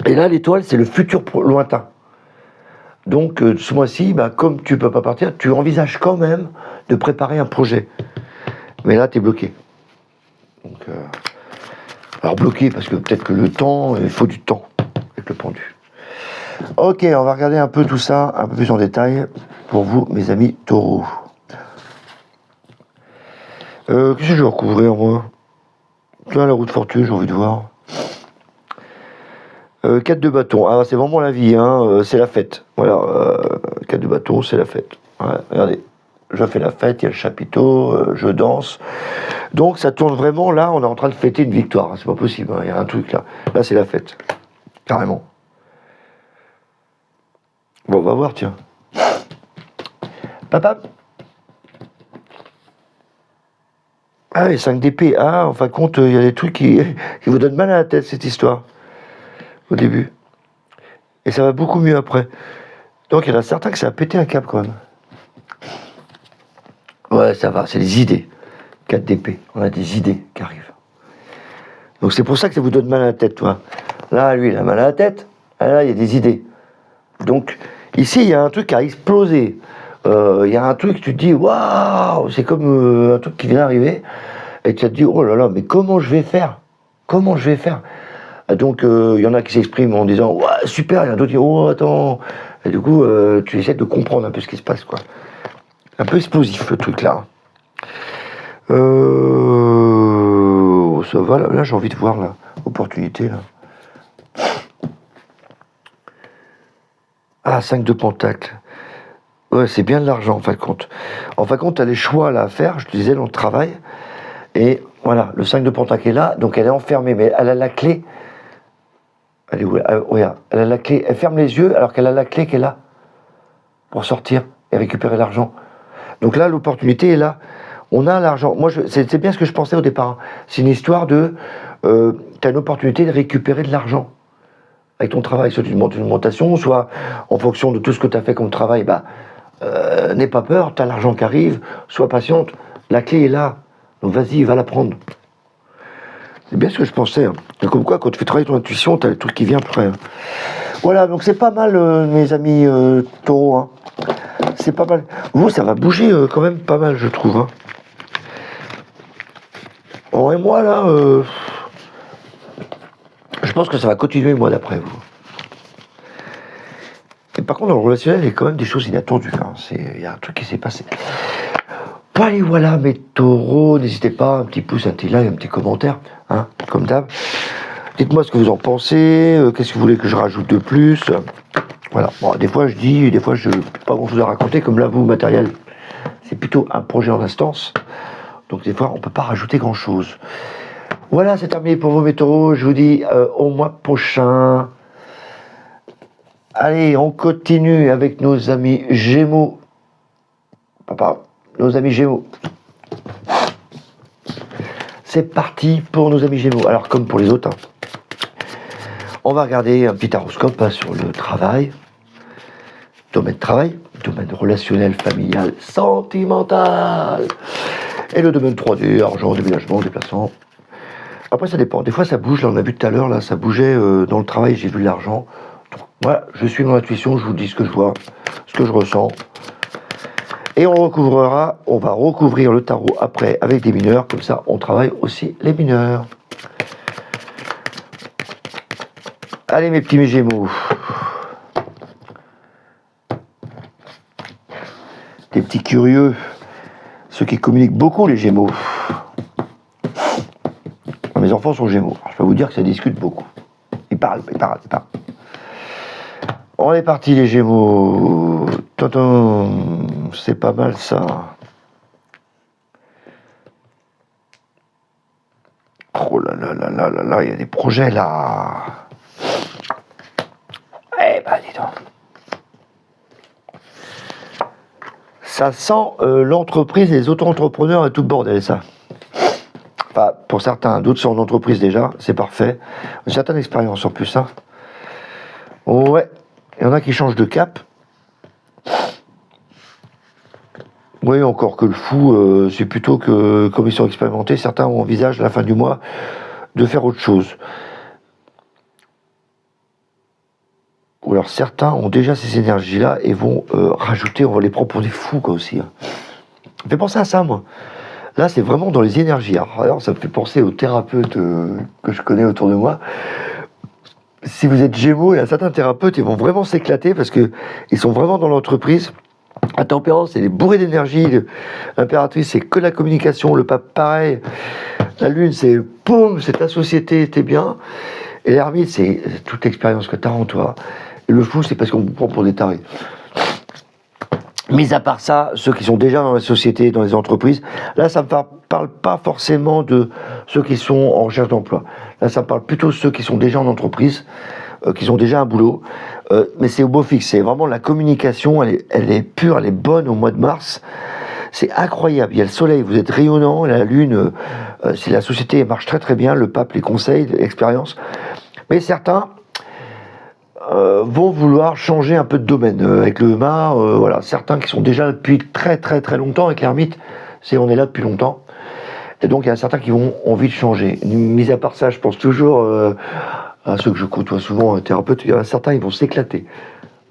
Et là, l'étoile, c'est le futur lointain. Donc, ce mois-ci, comme tu peux pas partir, tu envisages quand même de préparer un projet. Mais là, tu es bloqué. Donc, alors bloqué, parce que peut-être que le temps, il faut du temps avec le pendu. Ok, on va regarder un peu tout ça, un peu plus en détail, pour vous, mes amis taureaux. Qu'est-ce que je vais recouvrir, moi? Tiens, la roue de fortune, j'ai envie de voir. 4 de bâton. Ah, c'est vraiment la vie, hein. C'est la fête. Voilà, 4 de bâton, c'est la fête. Ouais, regardez, je fais la fête, il y a le chapiteau, je danse. Donc ça tourne vraiment, là, on est en train de fêter une victoire. C'est pas possible, hein. Il y a un truc là. Là, c'est la fête. Carrément. Bon, on va voir, tiens. Papa. Ah, les 5 d'épée. Ah, en fin de compte, il y a des trucs qui vous donnent mal à la tête, cette histoire. Au début. Et ça va beaucoup mieux après. Donc il y en a certains que ça a pété un câble quand même. Ouais, ça va, c'est les idées. 4 d'épée, on a des idées qui arrivent. Donc c'est pour ça que ça vous donne mal à la tête, toi. Là, lui, il a mal à la tête. Là, il y a des idées. Donc, ici, il y a un truc qui a explosé. Il y a un truc, tu te dis, waouh, c'est comme un truc qui vient d'arriver. Et tu te dis, oh là là, mais comment je vais faire? Comment je vais faire? Donc, il y en a qui s'expriment en disant, ouais, super. Il y en a d'autres qui disent, oh, attends. Et du coup, tu essaies de comprendre un peu ce qui se passe, quoi. Un peu explosif, le truc, là. Ça va, là j'ai envie de voir, là. Opportunité, là. Ah, 5 de pentacle. Ouais, c'est bien de l'argent, en fin de compte. En fin de compte, tu as les choix là à faire, je te disais, dans le travail. Et voilà, le 5 de pentacle est là, donc elle est enfermée, mais elle a la clé. Elle est où? Regarde, elle a la clé. Elle ferme les yeux alors qu'elle a la clé qui est là pour sortir et récupérer l'argent. Donc là, l'opportunité est là. On a l'argent. Moi, c'est bien ce que je pensais au départ. C'est une histoire de... tu as une opportunité de récupérer de l'argent avec ton travail. Soit tu montes une augmentation, soit en fonction de tout ce que tu as fait comme travail, n'aie pas peur, tu as l'argent qui arrive, sois patiente, la clé est là, donc vas-y, va la prendre. C'est bien ce que je pensais. Hein. Comme quoi, quand tu fais travailler ton intuition, tu as le truc qui vient après. Hein. Voilà, donc c'est pas mal, mes amis taureaux. Hein. C'est pas mal. Vous, ça va bouger quand même pas mal, je trouve. Hein. Bon, et moi, là, je pense que ça va continuer le mois d'après, vous. Et par contre, dans le relationnel, il y a quand même des choses inattendues. Hein. Il y a un truc qui s'est passé. Bon, allez, voilà, mes taureaux, n'hésitez pas, un petit pouce, un petit like, un petit commentaire, hein, comme d'hab. Dites-moi ce que vous en pensez, qu'est-ce que vous voulez que je rajoute de plus. Voilà, bon, des fois je dis, des fois je n'ai pas grand-chose à raconter, comme là, vous, matériel, c'est plutôt un projet en instance. Donc des fois, on ne peut pas rajouter grand-chose. Voilà, c'est terminé pour vous, mes taureaux. Je vous dis au mois prochain. Allez, on continue avec nos amis Gémeaux. Nos amis Gémeaux. C'est parti pour nos amis Gémeaux. Alors, comme pour les autres, hein, on va regarder un petit horoscope hein, sur le travail. Domaine travail, domaine relationnel, familial, sentimental. Et le domaine 3D, argent, déménagement, déplacement. Après, ça dépend. Des fois, ça bouge. Là, on a vu tout à l'heure, là, ça bougeait dans le travail. J'ai vu l'argent. Voilà, je suis mon intuition. Je vous dis ce que je vois, ce que je ressens. Et on va recouvrir le tarot après avec des mineurs. Comme ça, on travaille aussi les mineurs. Allez, mes petits Gémeaux. Des petits curieux. Ceux qui communiquent beaucoup, les Gémeaux. Mes enfants sont Gémeaux. Alors, je peux vous dire que ça discute beaucoup. Ils parlent. On est parti, les Gémeaux. C'est pas mal, ça. Oh là là là là là là, il y a des projets, là. Eh ben, dis donc. Ça sent l'entreprise et les auto-entrepreneurs et tout le bordel, ça. Enfin, pour certains, d'autres sont en entreprise déjà, c'est parfait. Une certaine expérience en plus, hein. Ouais, il y en a qui changent de cap. Oui, encore que le fou, c'est plutôt que, comme ils sont expérimentés, certains envisagent à la fin du mois de faire autre chose. Ou alors certains ont déjà ces énergies-là et vont rajouter, on va les prendre pour des fous, quoi, aussi. Hein. Ça me fait penser à ça, moi. Là, c'est vraiment dans les énergies. Alors ça me fait penser aux thérapeutes que je connais autour de moi. Si vous êtes Gémeaux, il y a certains thérapeutes, ils vont vraiment s'éclater parce qu'ils sont vraiment dans l'entreprise. La tempérance, elle est bourrée d'énergie. L'impératrice, c'est que la communication. Le pape, pareil. La lune, c'est poum, c'est ta société, t'es bien. Et l'ermite, c'est toute l'expérience que t'as en toi. Et le fou, c'est parce qu'on vous prend pour des tarés. Mis à part ça, ceux qui sont déjà dans la société, dans les entreprises, là, ça ne me parle pas forcément de ceux qui sont en recherche d'emploi. Là, ça me parle plutôt de ceux qui sont déjà en entreprise, qui ont déjà un boulot. Mais c'est au beau fixe. C'est vraiment la communication, elle est pure, elle est bonne au mois de mars. C'est incroyable. Il y a le soleil, vous êtes rayonnant, la lune, si la société marche très très bien, le pape les conseille, l'expérience. Mais certains vont vouloir changer un peu de domaine. Avec le mât, voilà, certains qui sont déjà là depuis très très très longtemps, avec l'ermite, on est là depuis longtemps. Et donc il y a certains qui ont envie de changer. Mis à part ça, je pense toujours à ceux que je côtoie souvent, thérapeutes, il y en a certains, ils vont s'éclater.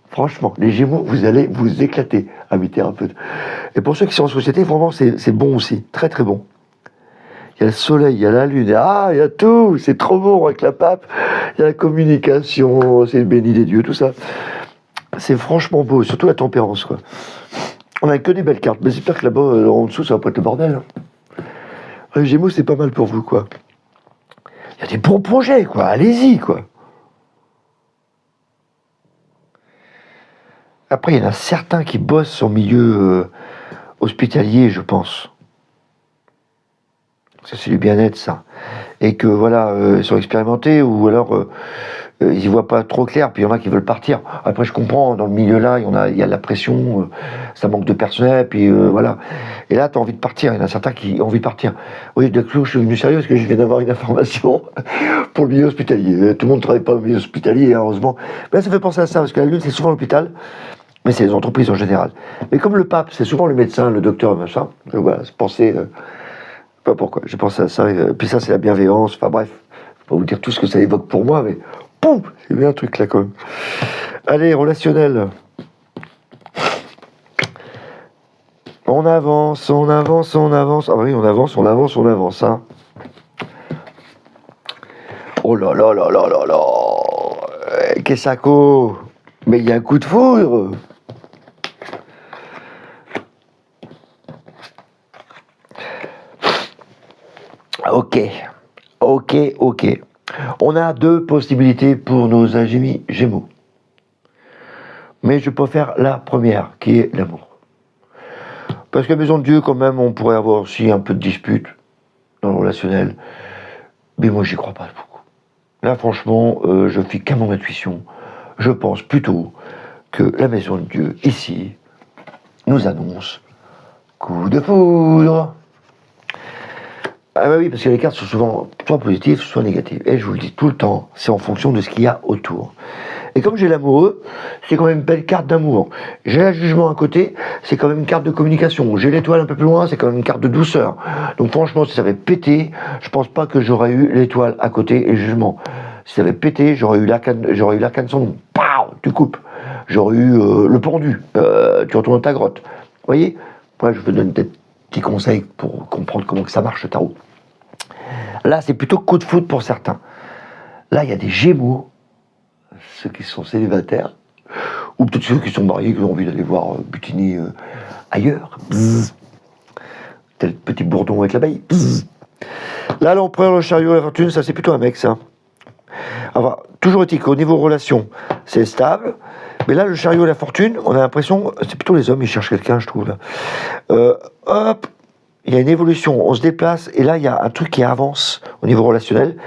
Franchement, les Gémeaux, vous allez vous éclater, amis thérapeutes. Et pour ceux qui sont en société, vraiment, c'est bon aussi, très très bon. Il y a le soleil, il y a la lune, il y a tout, c'est trop bon avec la pape, il y a la communication, c'est le béni des dieux, tout ça. C'est franchement beau, surtout la tempérance, quoi. On n'a que des belles cartes, mais j'espère que là-bas, en dessous, ça va pas être le bordel. Hein. Les Gémeaux, c'est pas mal pour vous, quoi. Il y a des bons projets, quoi, allez-y, quoi. Après, il y en a certains qui bossent en milieu hospitalier, je pense. Ça, c'est du bien-être, ça. Et que, voilà, ils sont expérimentés, ou alors, ils y voient pas trop clair, puis il y en a qui veulent partir. Après, je comprends, dans le milieu-là, il y a de la pression, ça manque de personnel, puis voilà. Et là, tu as envie de partir, il y en a certains qui ont envie de partir. Oui, de coup, je suis venu sérieux, parce que je viens d'avoir une information pour le milieu hospitalier. Tout le monde ne travaille pas au milieu hospitalier, heureusement. Mais là, ça fait penser à ça, parce que la lune, c'est souvent l'hôpital. Mais c'est les entreprises en général. Mais comme le pape, c'est souvent le médecin, le docteur, machin, voilà, je pensais, pas pourquoi, j'ai pensé à ça, puis ça c'est la bienveillance, enfin bref, je vais pas vous dire tout ce que ça évoque pour moi, mais poum, c'est bien un truc là quand même. Allez, relationnel. On avance, on avance, on avance. Ah oui, on avance, on avance, on avance, hein. Oh là là là là là là. Qu'est-ce que ça co? Mais il y a un coup de foudre. Ok, ok, ok. On a deux possibilités pour nos amis Gémeaux. Mais je préfère la première, qui est l'amour. Parce que Maison de Dieu, quand même, on pourrait avoir aussi un peu de dispute dans le relationnel. Mais moi, j'y crois pas beaucoup. Là, franchement, je fie qu'à mon intuition. Je pense plutôt que la Maison de Dieu, ici, nous annonce coup de foudre. Ah bah oui, parce que les cartes sont souvent soit positives, soit négatives. Et je vous le dis tout le temps, c'est en fonction de ce qu'il y a autour. Et comme j'ai l'amoureux, c'est quand même une belle carte d'amour. J'ai le jugement à côté, c'est quand même une carte de communication. J'ai l'étoile un peu plus loin, c'est quand même une carte de douceur. Donc franchement, si ça avait pété, je pense pas que j'aurais eu l'étoile à côté et le jugement. Si ça avait pété, j'aurais eu l'arcane sans nom. Pow, tu coupes. J'aurais eu le pendu. Tu retournes dans ta grotte. Vous voyez? Moi, je vous donne des petits conseils pour comprendre comment que ça marche le tarot. Là, c'est plutôt coup de foudre pour certains. Là, il y a des Gémeaux, ceux qui sont célibataires, ou peut-être ceux qui sont mariés, qui ont envie d'aller voir butiner ailleurs. Bzzz. Tel petit bourdon avec l'abeille. Bzzz. Là, l'empereur, le chariot, la fortune, ça c'est plutôt un mec, ça. Enfin, toujours est-il qu'au niveau relation, c'est stable. Mais là, le chariot et la fortune, on a l'impression, c'est plutôt les hommes, ils cherchent quelqu'un, je trouve. Là. Hop, il y a une évolution, on se déplace, et là, il y a un truc qui avance au niveau relationnel.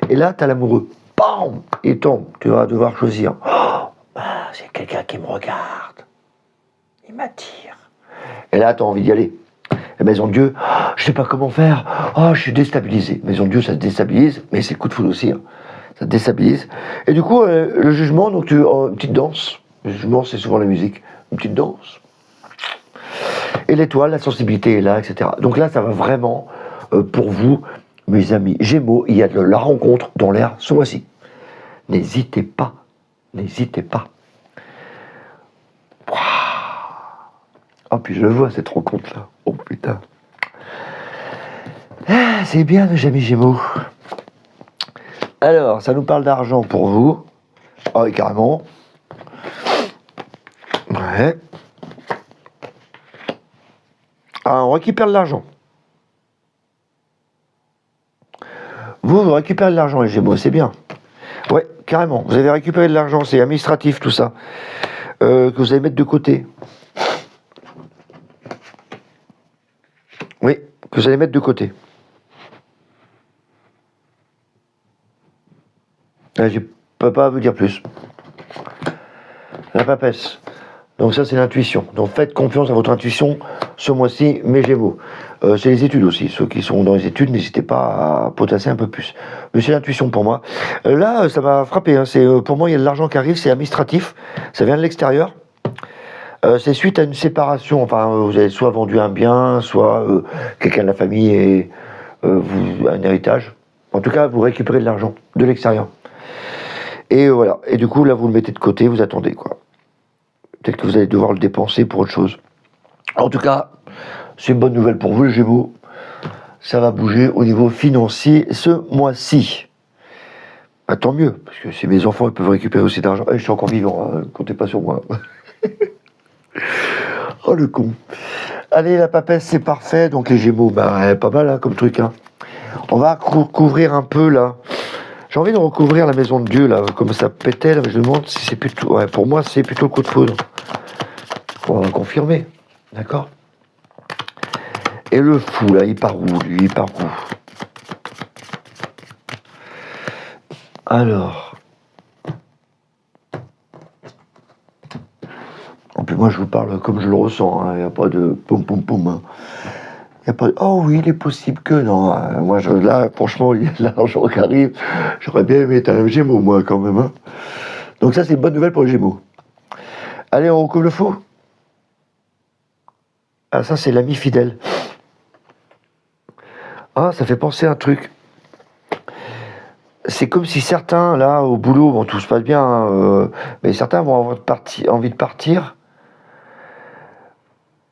Et là, tu as l'amoureux. Bam, il tombe, tu vas devoir choisir. Oh, c'est quelqu'un qui me regarde. Il m'attire. Et là, tu as envie d'y aller. La Maison de Dieu, je sais pas comment faire. Oh, je suis déstabilisé. Maison de Dieu, ça se déstabilise, mais c'est le coup de foudre aussi. Hein. Ça te déstabilise. Et du coup, le jugement, donc une petite danse. Le jugement, c'est souvent la musique. Une petite danse. Et l'étoile, la sensibilité est là, etc. Donc là, ça va vraiment pour vous, mes amis Gémeaux. Il y a de la rencontre dans l'air ce mois-ci. N'hésitez pas. N'hésitez pas. Oh, puis je le vois, cette rencontre-là. Oh, putain. Ah, c'est bien, mes amis Gémeaux. Alors, ça nous parle d'argent pour vous. Ah oui, carrément. Ouais. Ah, on récupère de l'argent. Vous récupérez de l'argent, les Gémeaux, c'est bien. Ouais, carrément. Vous avez récupéré de l'argent, c'est administratif tout ça. Que vous allez mettre de côté. Oui, que vous allez mettre de côté. Là, je ne peux pas vous dire plus. La papesse. Donc ça, c'est l'intuition. Donc faites confiance à votre intuition ce mois-ci, mes Gémeaux. C'est les études aussi. Ceux qui sont dans les études, n'hésitez pas à potasser un peu plus. Mais c'est l'intuition pour moi. Là, ça m'a frappé. Hein. Pour moi, il y a de l'argent qui arrive, c'est administratif. Ça vient de l'extérieur. C'est suite à une séparation. Enfin, vous avez soit vendu un bien, soit quelqu'un de la famille et un héritage. En tout cas, vous récupérez de l'argent de l'extérieur. Et voilà. Et du coup, là, vous le mettez de côté, vous attendez, quoi. Peut-être que vous allez devoir le dépenser pour autre chose. En tout cas, c'est une bonne nouvelle pour vous, les Gémeaux. Ça va bouger au niveau financier ce mois-ci. Bah, tant mieux, parce que si mes enfants ils peuvent récupérer aussi d'argent. Je suis encore vivant, hein, comptez pas sur moi. Oh le con. Allez, la papesse, c'est parfait. Donc les Gémeaux, bah, pas mal hein, comme truc. Hein. On va couvrir un peu là. J'ai envie de recouvrir la Maison de Dieu là, comme ça pétait là, mais je me demande si c'est plutôt. Ouais, pour moi, c'est plutôt le coup de foudre. On va confirmer, d'accord. Et le fou là, il part où lui? Il part où? Alors. En plus, moi, je vous parle comme je le ressens. Il n'y a pas de poum poum poum. Hein. Il n'y a pas de oh oui, il est possible que non. Moi, là, franchement, il y a de l'argent qui arrive. J'aurais bien aimé être un Gémeaux, moi, quand même. Hein. Donc, ça, c'est une bonne nouvelle pour les Gémeaux. Allez, on recouvre le fou. Ah, ça, c'est l'ami fidèle. Ah, ça fait penser à un truc. C'est comme si certains, là, au boulot, bon, tout se passe bien, mais certains vont avoir envie de partir,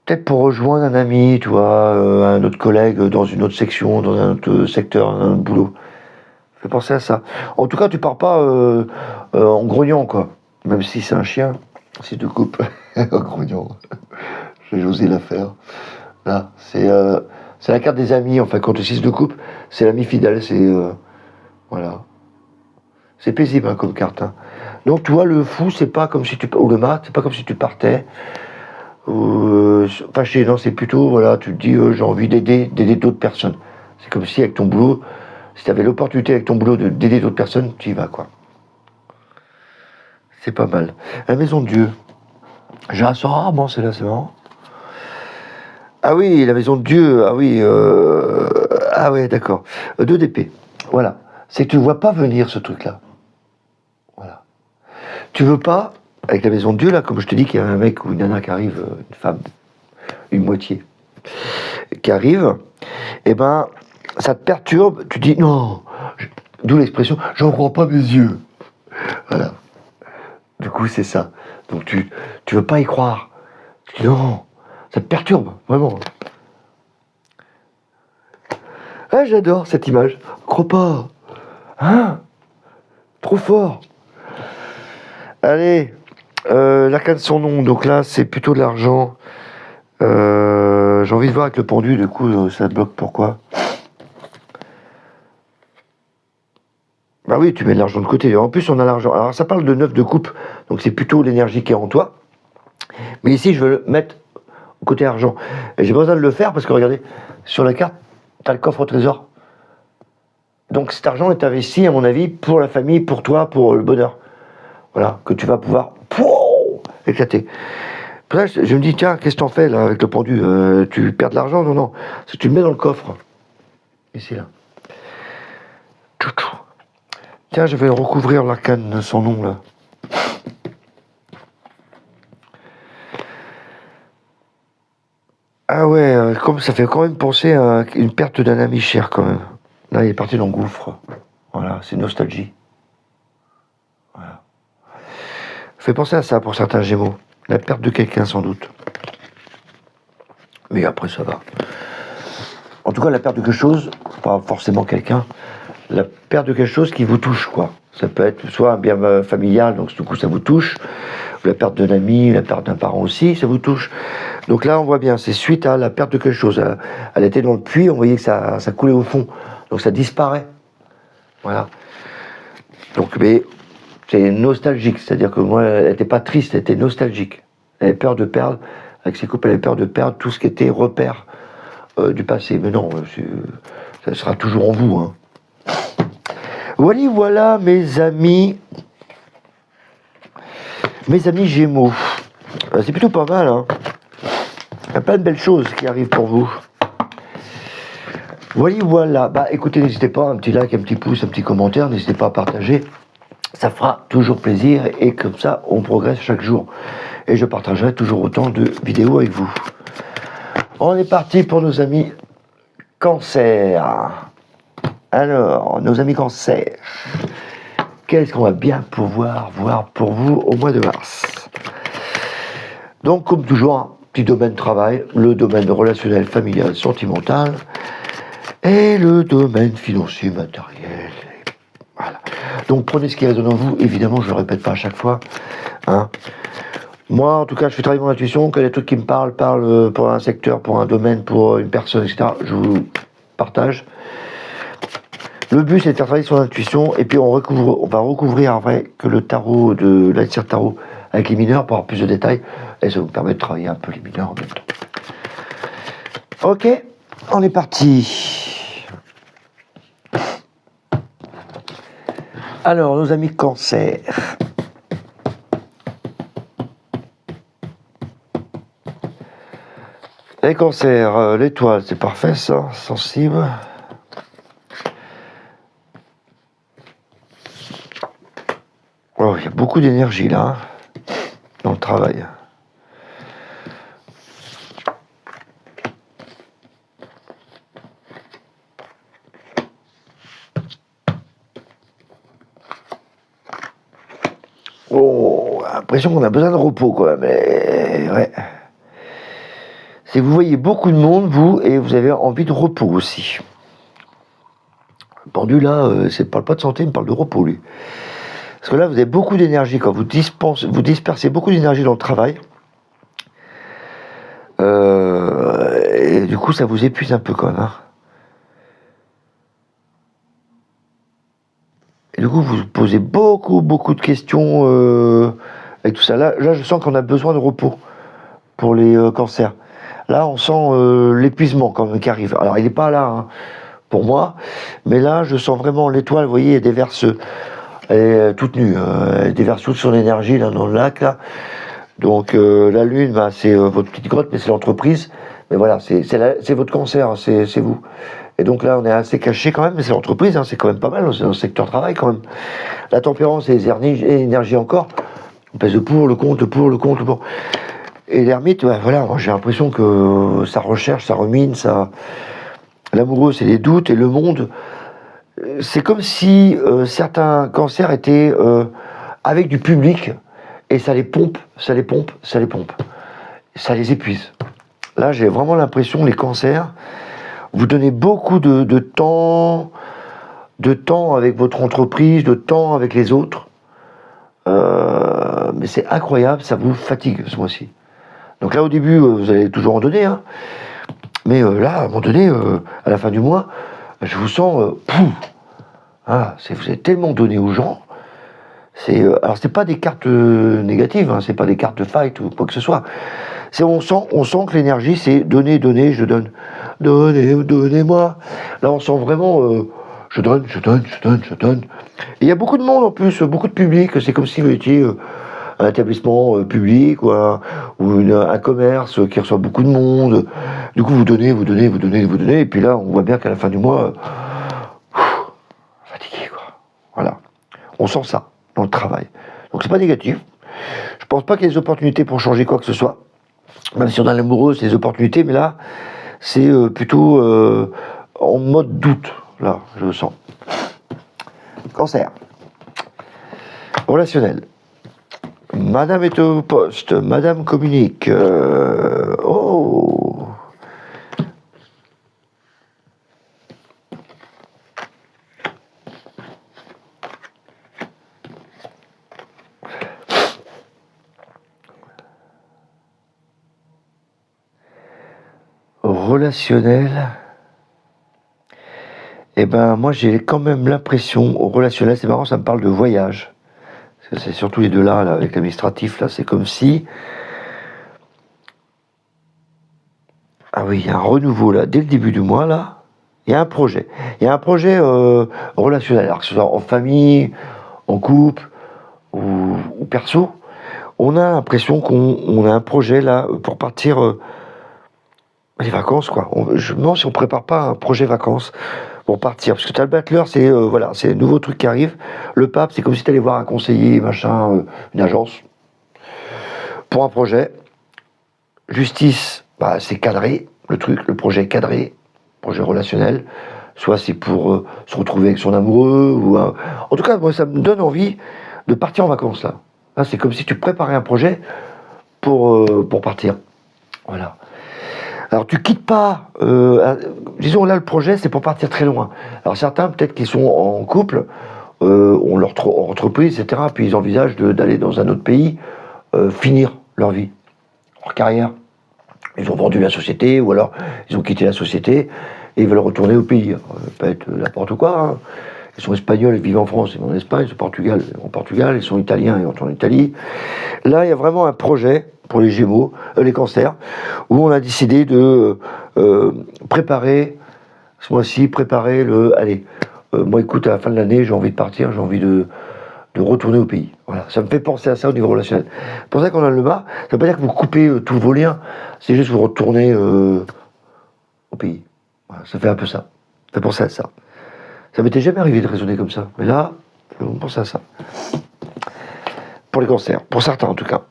peut-être pour rejoindre un ami, tu vois, un autre collègue dans une autre section, dans un autre secteur, un autre boulot. Ça fait penser à ça. En tout cas, tu pars pas en grognant, quoi. Même si c'est un chien, si tu coupes en grognant. J'ai osé la faire. Là, c'est la carte des amis, enfin, quand tu 6 de coupe, c'est l'ami fidèle, voilà. C'est paisible hein, comme carte. Hein. Donc tu vois, le fou, c'est pas comme si tu... Ou le mat, c'est pas comme si tu partais. Fâché, non, c'est plutôt, voilà, tu te dis, j'ai envie d'aider d'autres personnes. C'est comme si avec ton boulot, si tu avais l'opportunité avec ton boulot d'aider d'autres personnes, tu y vas, quoi. C'est pas mal. La maison de Dieu. J'ai un sort rarement, c'est là, c'est marrant. Ah oui, la maison de Dieu, ah oui, ah ouais, d'accord. 2 d'épée. Voilà. C'est que tu ne vois pas venir ce truc-là. Voilà. Tu veux pas, avec la maison de Dieu, là, comme je te dis qu'il y a un mec ou une nana qui arrive, une femme, une moitié, qui arrive, eh ben, ça te perturbe, tu dis non, d'où l'expression, j'en crois pas mes yeux. Voilà. Du coup, c'est ça. Donc tu veux pas y croire. Tu dis non, ça te perturbe, vraiment. Ah, j'adore cette image. Crois pas. Hein? Trop fort. Allez, l'arcane de son nom, donc là, c'est plutôt de l'argent. J'ai envie de voir avec le pendu, du coup, ça te bloque pourquoi? Bah oui, tu mets de l'argent de côté. En plus, on a l'argent. Alors, ça parle de 9 de coupe, donc c'est plutôt l'énergie qui est en toi. Mais ici, je veux le mettre au côté argent. Et j'ai besoin de le faire parce que, regardez, sur la carte, tu as le coffre au trésor. Donc cet argent est investi, à mon avis, pour la famille, pour toi, pour le bonheur. Voilà, que tu vas pouvoir éclater. Là, je me dis, tiens, qu'est-ce que t'en fais là avec le pendu? Tu perds de l'argent? Non, non. C'est que tu le mets dans le coffre. Ici, là. Tiens, je vais recouvrir l'arcane de son nom, là. Ah ouais, comme ça fait quand même penser à une perte d'un ami cher, quand même. Là, il est parti dans le gouffre. Voilà, c'est nostalgie. Voilà. Fait penser à ça pour certains Gémeaux. La perte de quelqu'un, sans doute. Mais après, ça va. En tout cas, la perte de quelque chose, pas forcément quelqu'un, la perte de quelque chose qui vous touche, quoi. Ça peut être soit un bien familial, donc du coup ça vous touche, ou la perte d'un ami, la perte d'un parent aussi, ça vous touche. Donc là, on voit bien, c'est suite à la perte de quelque chose. Elle était dans le puits, on voyait que ça coulait au fond, donc ça disparaît. Voilà. Donc, mais c'est nostalgique, c'est-à-dire que moi, elle n'était pas triste, elle était nostalgique. Elle avait peur de perdre, avec ses couples, elle avait peur de perdre tout ce qui était repère du passé. Mais non, ça sera toujours en vous, hein. Voilà mes amis Gémeaux. C'est plutôt pas mal, hein. Il y a plein de belles choses qui arrivent pour vous. Voilà. Bah écoutez, n'hésitez pas, un petit like, un petit pouce, un petit commentaire, n'hésitez pas à partager. Ça fera toujours plaisir et comme ça, on progresse chaque jour. Et je partagerai toujours autant de vidéos avec vous. On est parti pour nos amis Cancer. Alors, nos amis Cancer. Qu'est-ce qu'on va bien pouvoir voir pour vous au mois de mars? Donc, comme toujours, un petit domaine travail, le domaine relationnel, familial, sentimental, et le domaine financier, matériel. Voilà. Donc, prenez ce qui résonne en vous. Évidemment, je ne le répète pas à chaque fois. Hein. Moi, en tout cas, je fais travailler mon intuition. Quand il y a des trucs qui me parlent pour un secteur, pour un domaine, pour une personne, etc., je vous partage. Le but, c'est de faire travailler son intuition, et puis on va recouvrir après que le tarot de la tire tarot avec les mineurs pour avoir plus de détails, et ça vous permet de travailler un peu les mineurs en même temps. Ok, on est parti. Alors, nos amis Cancer. Les Cancers, l'étoile, c'est parfait ça, sensible. Oh, il y a beaucoup d'énergie là, dans travail. Oh, l'impression qu'on a besoin de repos, quoi. Mais ouais. C'est que vous voyez beaucoup de monde, vous, et vous avez envie de repos aussi. Le pendule, là, il ne parle pas de santé, il me parle de repos, lui. Parce que là, vous avez beaucoup d'énergie, quand vous dispersez beaucoup d'énergie dans le travail. Et du coup, ça vous épuise un peu, quand même. Hein. Et du coup, vous vous posez beaucoup de questions avec tout ça. Là, je sens qu'on a besoin de repos pour les cancers. Là, on sent l'épuisement quand même qui arrive. Alors, il n'est pas là hein, pour moi, mais là, je sens vraiment l'étoile. Vous voyez, elle déverse, elle est toute nue. Elle déverse toute son énergie là dans le lac. Là. Donc, la lune, bah, c'est votre petite grotte, mais c'est l'entreprise. Mais voilà, c'est votre cancer, hein, c'est vous. Et donc là, on est assez caché quand même, mais c'est l'entreprise, hein, c'est quand même pas mal, c'est un secteur travail quand même. La tempérance et les énergies encore, on pèse le pour, le contre, le pour. Et l'ermite, ouais, voilà, j'ai l'impression que ça recherche, ça remine, ça. L'amoureux, c'est les doutes, et le monde, c'est comme si certains cancers étaient avec du public, et ça les pompe. Ça les épuise. Là, j'ai vraiment l'impression, les cancers, vous donnez beaucoup de temps avec votre entreprise, de temps avec les autres. Mais c'est incroyable, ça vous fatigue ce mois-ci. Donc là, au début, vous allez toujours en donner, hein. Mais là, à un moment donné, à la fin du mois, je vous sens, vous êtes tellement donné aux gens. Alors c'est pas des cartes négatives, hein, c'est pas des cartes de fight ou quoi que ce soit. On sent que l'énergie, c'est donner, je donne. Donnez-moi. Là, on sent vraiment, je donne. Et il y a beaucoup de monde en plus, beaucoup de public. C'est comme si vous étiez un établissement public ou un commerce qui reçoit beaucoup de monde. Du coup, vous donnez. Et puis là, on voit bien qu'à la fin du mois, fatigué, quoi. Voilà. On sent ça dans le travail. Donc, c'est pas négatif. Je pense pas qu'il y ait des opportunités pour changer quoi que ce soit. Même si on a l'amoureux, c'est des opportunités, mais là, c'est plutôt en mode doute. Là, je le sens. Cancer. Relationnel. Madame est au poste. Madame communique. Relationnel. Eh ben, moi, j'ai quand même l'impression, au relationnel, c'est marrant, ça me parle de voyage. Parce que c'est surtout les deux là, avec l'administratif, là, c'est comme si. Ah oui, il y a un renouveau, là, dès le début du mois, là. Il y a un projet. Il y a un projet relationnel, alors que ce soit en famille, en couple ou perso. On a l'impression qu'on a un projet, là, pour partir. Les vacances, quoi. Je me demande si on prépare pas un projet vacances pour partir. Parce que tu as le Butler, c'est un nouveau truc qui arrive. Le pape, c'est comme si tu allais voir un conseiller, machin, une agence, pour un projet. Justice, bah, c'est cadré, le projet est cadré, projet relationnel. Soit c'est pour se retrouver avec son amoureux, en tout cas, moi, ça me donne envie de partir en vacances, là. Là, c'est comme si tu préparais un projet pour partir. Voilà. Alors tu quittes pas, disons là le projet c'est pour partir très loin. Alors certains peut-être qui sont en couple, ont leur entreprise, etc. Puis ils envisagent d'aller dans un autre pays, finir leur vie, leur carrière. Ils ont vendu la société ou alors ils ont quitté la société et ils veulent retourner au pays. Alors, ça peut être n'importe quoi. Hein. Ils sont espagnols, ils vivent en France, ils vont en Espagne, ils sont en Portugal, ils sont italiens, ils vont en Italie. Là, il y a vraiment un projet pour les Gémeaux, les cancers, où on a décidé de préparer, ce mois-ci, moi écoute, à la fin de l'année, j'ai envie de partir, j'ai envie de retourner au pays. Voilà, ça me fait penser à ça au niveau relationnel. C'est pour ça qu'on a le mât, ça veut pas dire que vous coupez tous vos liens, c'est juste que vous retournez au pays. Voilà, ça fait un peu ça. Ça fait penser à ça. Ça m'était jamais arrivé de raisonner comme ça. Mais là, on pense à ça. Pour les cancers. Pour certains, en tout cas.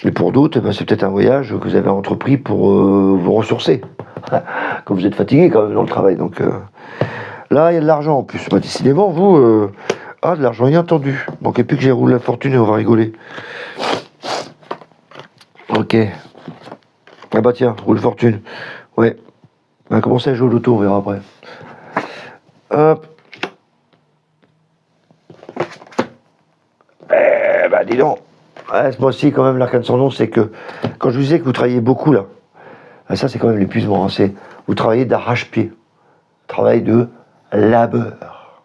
Et pour d'autres, c'est peut-être un voyage que vous avez entrepris pour vous ressourcer. Quand vous êtes fatigué quand même dans le travail. Donc là, il y a de l'argent en plus. Bah, décidément, vous, de l'argent inattendu. Manquait plus que j'ai roulé la fortune et on va rigoler. Ok. Ah bah tiens, roule fortune. Ouais. On va commencer à jouer au loto, on verra après. Hop. Bah dis donc. Ouais, ce mois-ci, quand même, l'arcane sans nom, c'est que quand je vous disais que vous travaillez beaucoup là, ça c'est quand même l'épuisement. Hein, c'est vous travaillez d'arrache-pied. Travail de labeur.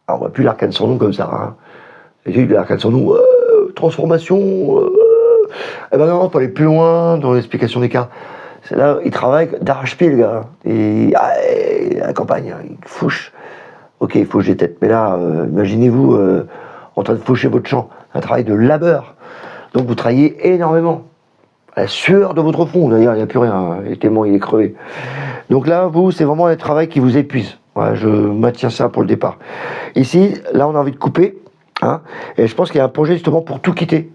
Alors, on voit plus l'arcane sans nom comme ça. Hein. Et l'arcane sans nom, transformation. Eh ben non, faut aller plus loin dans l'explication des cartes. C'est là, il travaille d'arrache-pied, le gars. Et la campagne, il fauche. Ok, il fauche des têtes. Mais là, imaginez-vous en train de faucher votre champ. Un travail de labeur. Donc vous travaillez énormément. La sueur de votre front, d'ailleurs, il n'y a plus rien. Tellement il est crevé. Donc là, vous, c'est vraiment un travail qui vous épuise. Ouais, je maintiens ça pour le départ. Ici, là, on a envie de couper. Hein, et je pense qu'il y a un projet justement pour tout quitter.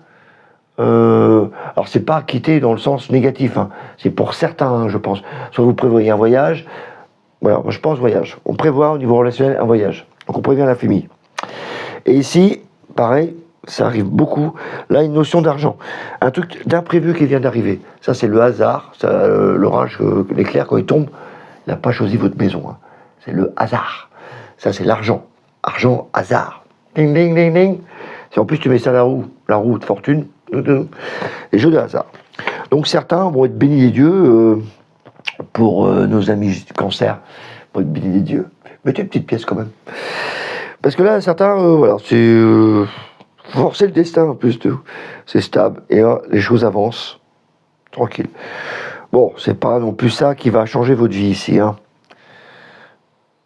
Alors c'est pas quitter dans le sens négatif, hein. C'est pour certains, hein, je pense. Soit vous prévoyez un voyage, voilà, moi je pense voyage. On prévoit au niveau relationnel un voyage, donc on prévient la famille. Et ici, pareil, ça arrive beaucoup. Là, une notion d'argent, un truc d'imprévu qui vient d'arriver. Ça, c'est le hasard, l'orage, l'éclair quand il tombe, il n'a pas choisi votre maison. Hein. C'est le hasard. Ça, c'est l'argent, hasard. Ding ding ding ding. Si en plus tu mets ça à la roue de fortune. Les jeux de hasard. Donc certains vont être bénis des dieux pour nos amis cancer, vont être bénis des dieux. Mettez une petite pièce quand même. Parce que là, certains, voilà, c'est forcer le destin en plus. C'est stable. Et là, les choses avancent. Tranquille. Bon, c'est pas non plus ça qui va changer votre vie ici. Hein.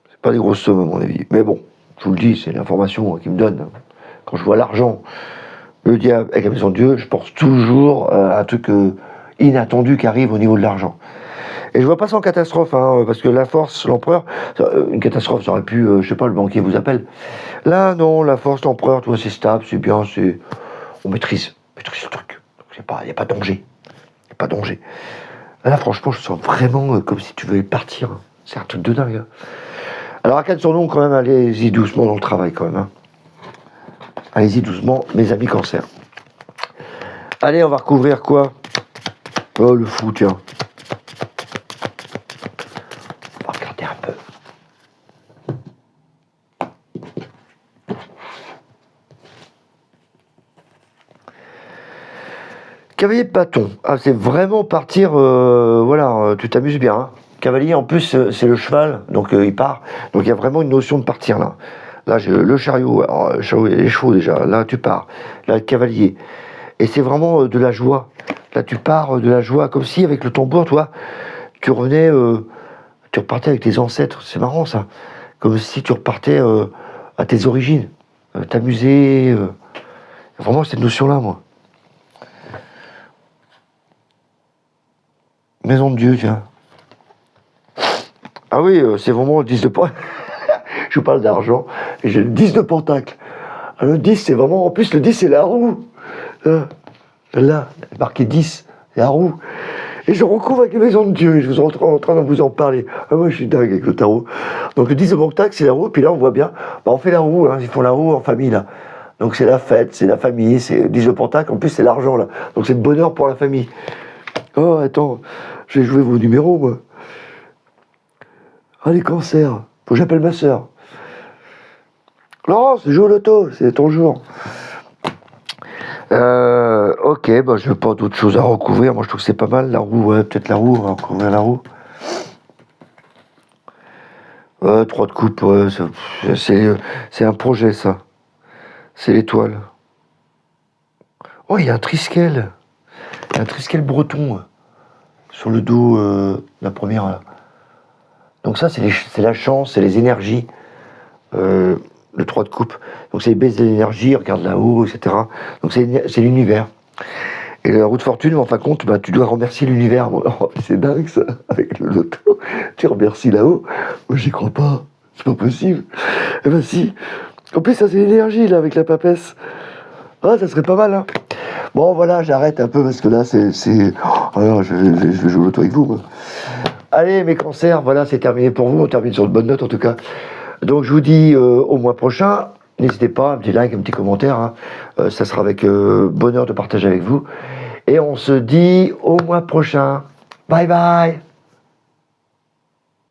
C'est pas des grosses sommes à mon avis. Mais bon, je vous le dis, c'est l'information qui me donne. Quand je vois l'argent, le diable avec la maison de Dieu, je pense toujours à un truc inattendu qui arrive au niveau de l'argent. Et je vois pas ça en catastrophe, hein, parce que la force, l'empereur, une catastrophe, ça aurait pu, je sais pas, le banquier vous appelle. Là, non, la force, l'empereur, tout c'est stable, c'est bien, on maîtrise le truc. Il n'y a pas de danger. Il n'y a pas de danger. Là, franchement, je sens vraiment comme si tu veux partir. Hein. C'est un truc de dingue. Hein. Alors, à quatre son nom, quand même, allez-y doucement dans le travail, quand même. Hein. Allez-y doucement, mes amis cancer. Allez, on va recouvrir quoi? Oh, le fou, tiens. On va regarder un peu. Cavalier de bâton. Ah, c'est vraiment partir, voilà, tu t'amuses bien. Hein. Cavalier, en plus, c'est le cheval, donc il part. Donc il y a vraiment une notion de partir, là. Là, j'ai le chariot, alors, le chariot, les chevaux déjà, là tu pars, là le cavalier. Et c'est vraiment de la joie. Là tu pars de la joie, comme si avec le tambour, toi, tu revenais, tu repartais avec tes ancêtres, c'est marrant ça. Comme si tu repartais à tes origines, t'amuser. Vraiment cette notion-là, moi. Maison de Dieu, tiens. Ah oui, c'est vraiment le 10 de pentacle. Je vous parle d'argent, et j'ai le 10 de pentacle. Le 10, c'est vraiment... En plus, le 10, c'est la roue. Là, marqué 10, c'est la roue. Et je recouvre avec la maison de Dieu, et je suis en train de vous en parler. Ah, moi, je suis dingue avec le tarot. Donc, le 10 de pentacle, c'est la roue, puis là, on voit bien, on fait la roue, hein, ils font la roue en famille, là. Donc, c'est la fête, c'est la famille, c'est le 10 de pentacle, en plus, c'est l'argent, là. Donc, c'est le bonheur pour la famille. Oh, attends, je vais jouer vos numéros, moi. Ah, les cancers, faut que j'appelle ma sœur. Laurence, joue au loto, c'est ton jour. Ok, bah je n'ai pas d'autre chose à recouvrir. Moi je trouve que c'est pas mal. La roue, ouais, peut-être la roue, on va recouvrir la roue. 3 de coupe, ouais, c'est un projet ça. C'est l'étoile. Oh, il y a un triskel. Il y a un triskel breton sur le dos, la première là. Donc ça, c'est la chance, c'est les énergies. Le 3 de coupe. Donc c'est les baisses de l'énergie, regarde là-haut, etc. Donc c'est l'univers. Et la roue de fortune, en fin de compte, bah, tu dois remercier l'univers. Oh, c'est dingue ça, avec le loto. Tu remercies là-haut. Moi j'y crois pas, c'est pas possible. Eh ben si. En plus ça c'est l'énergie là avec la papesse. Ah, ça serait pas mal, hein. Bon, voilà, j'arrête un peu parce que là, oh, non, je vais jouer l'auto avec vous. Quoi. Allez, mes cancers, voilà, c'est terminé pour vous. On termine sur de bonnes notes, en tout cas. Donc, je vous dis au mois prochain. N'hésitez pas, un petit like, un petit commentaire. Hein. Ça sera avec bonheur de partager avec vous. Et on se dit au mois prochain. Bye bye.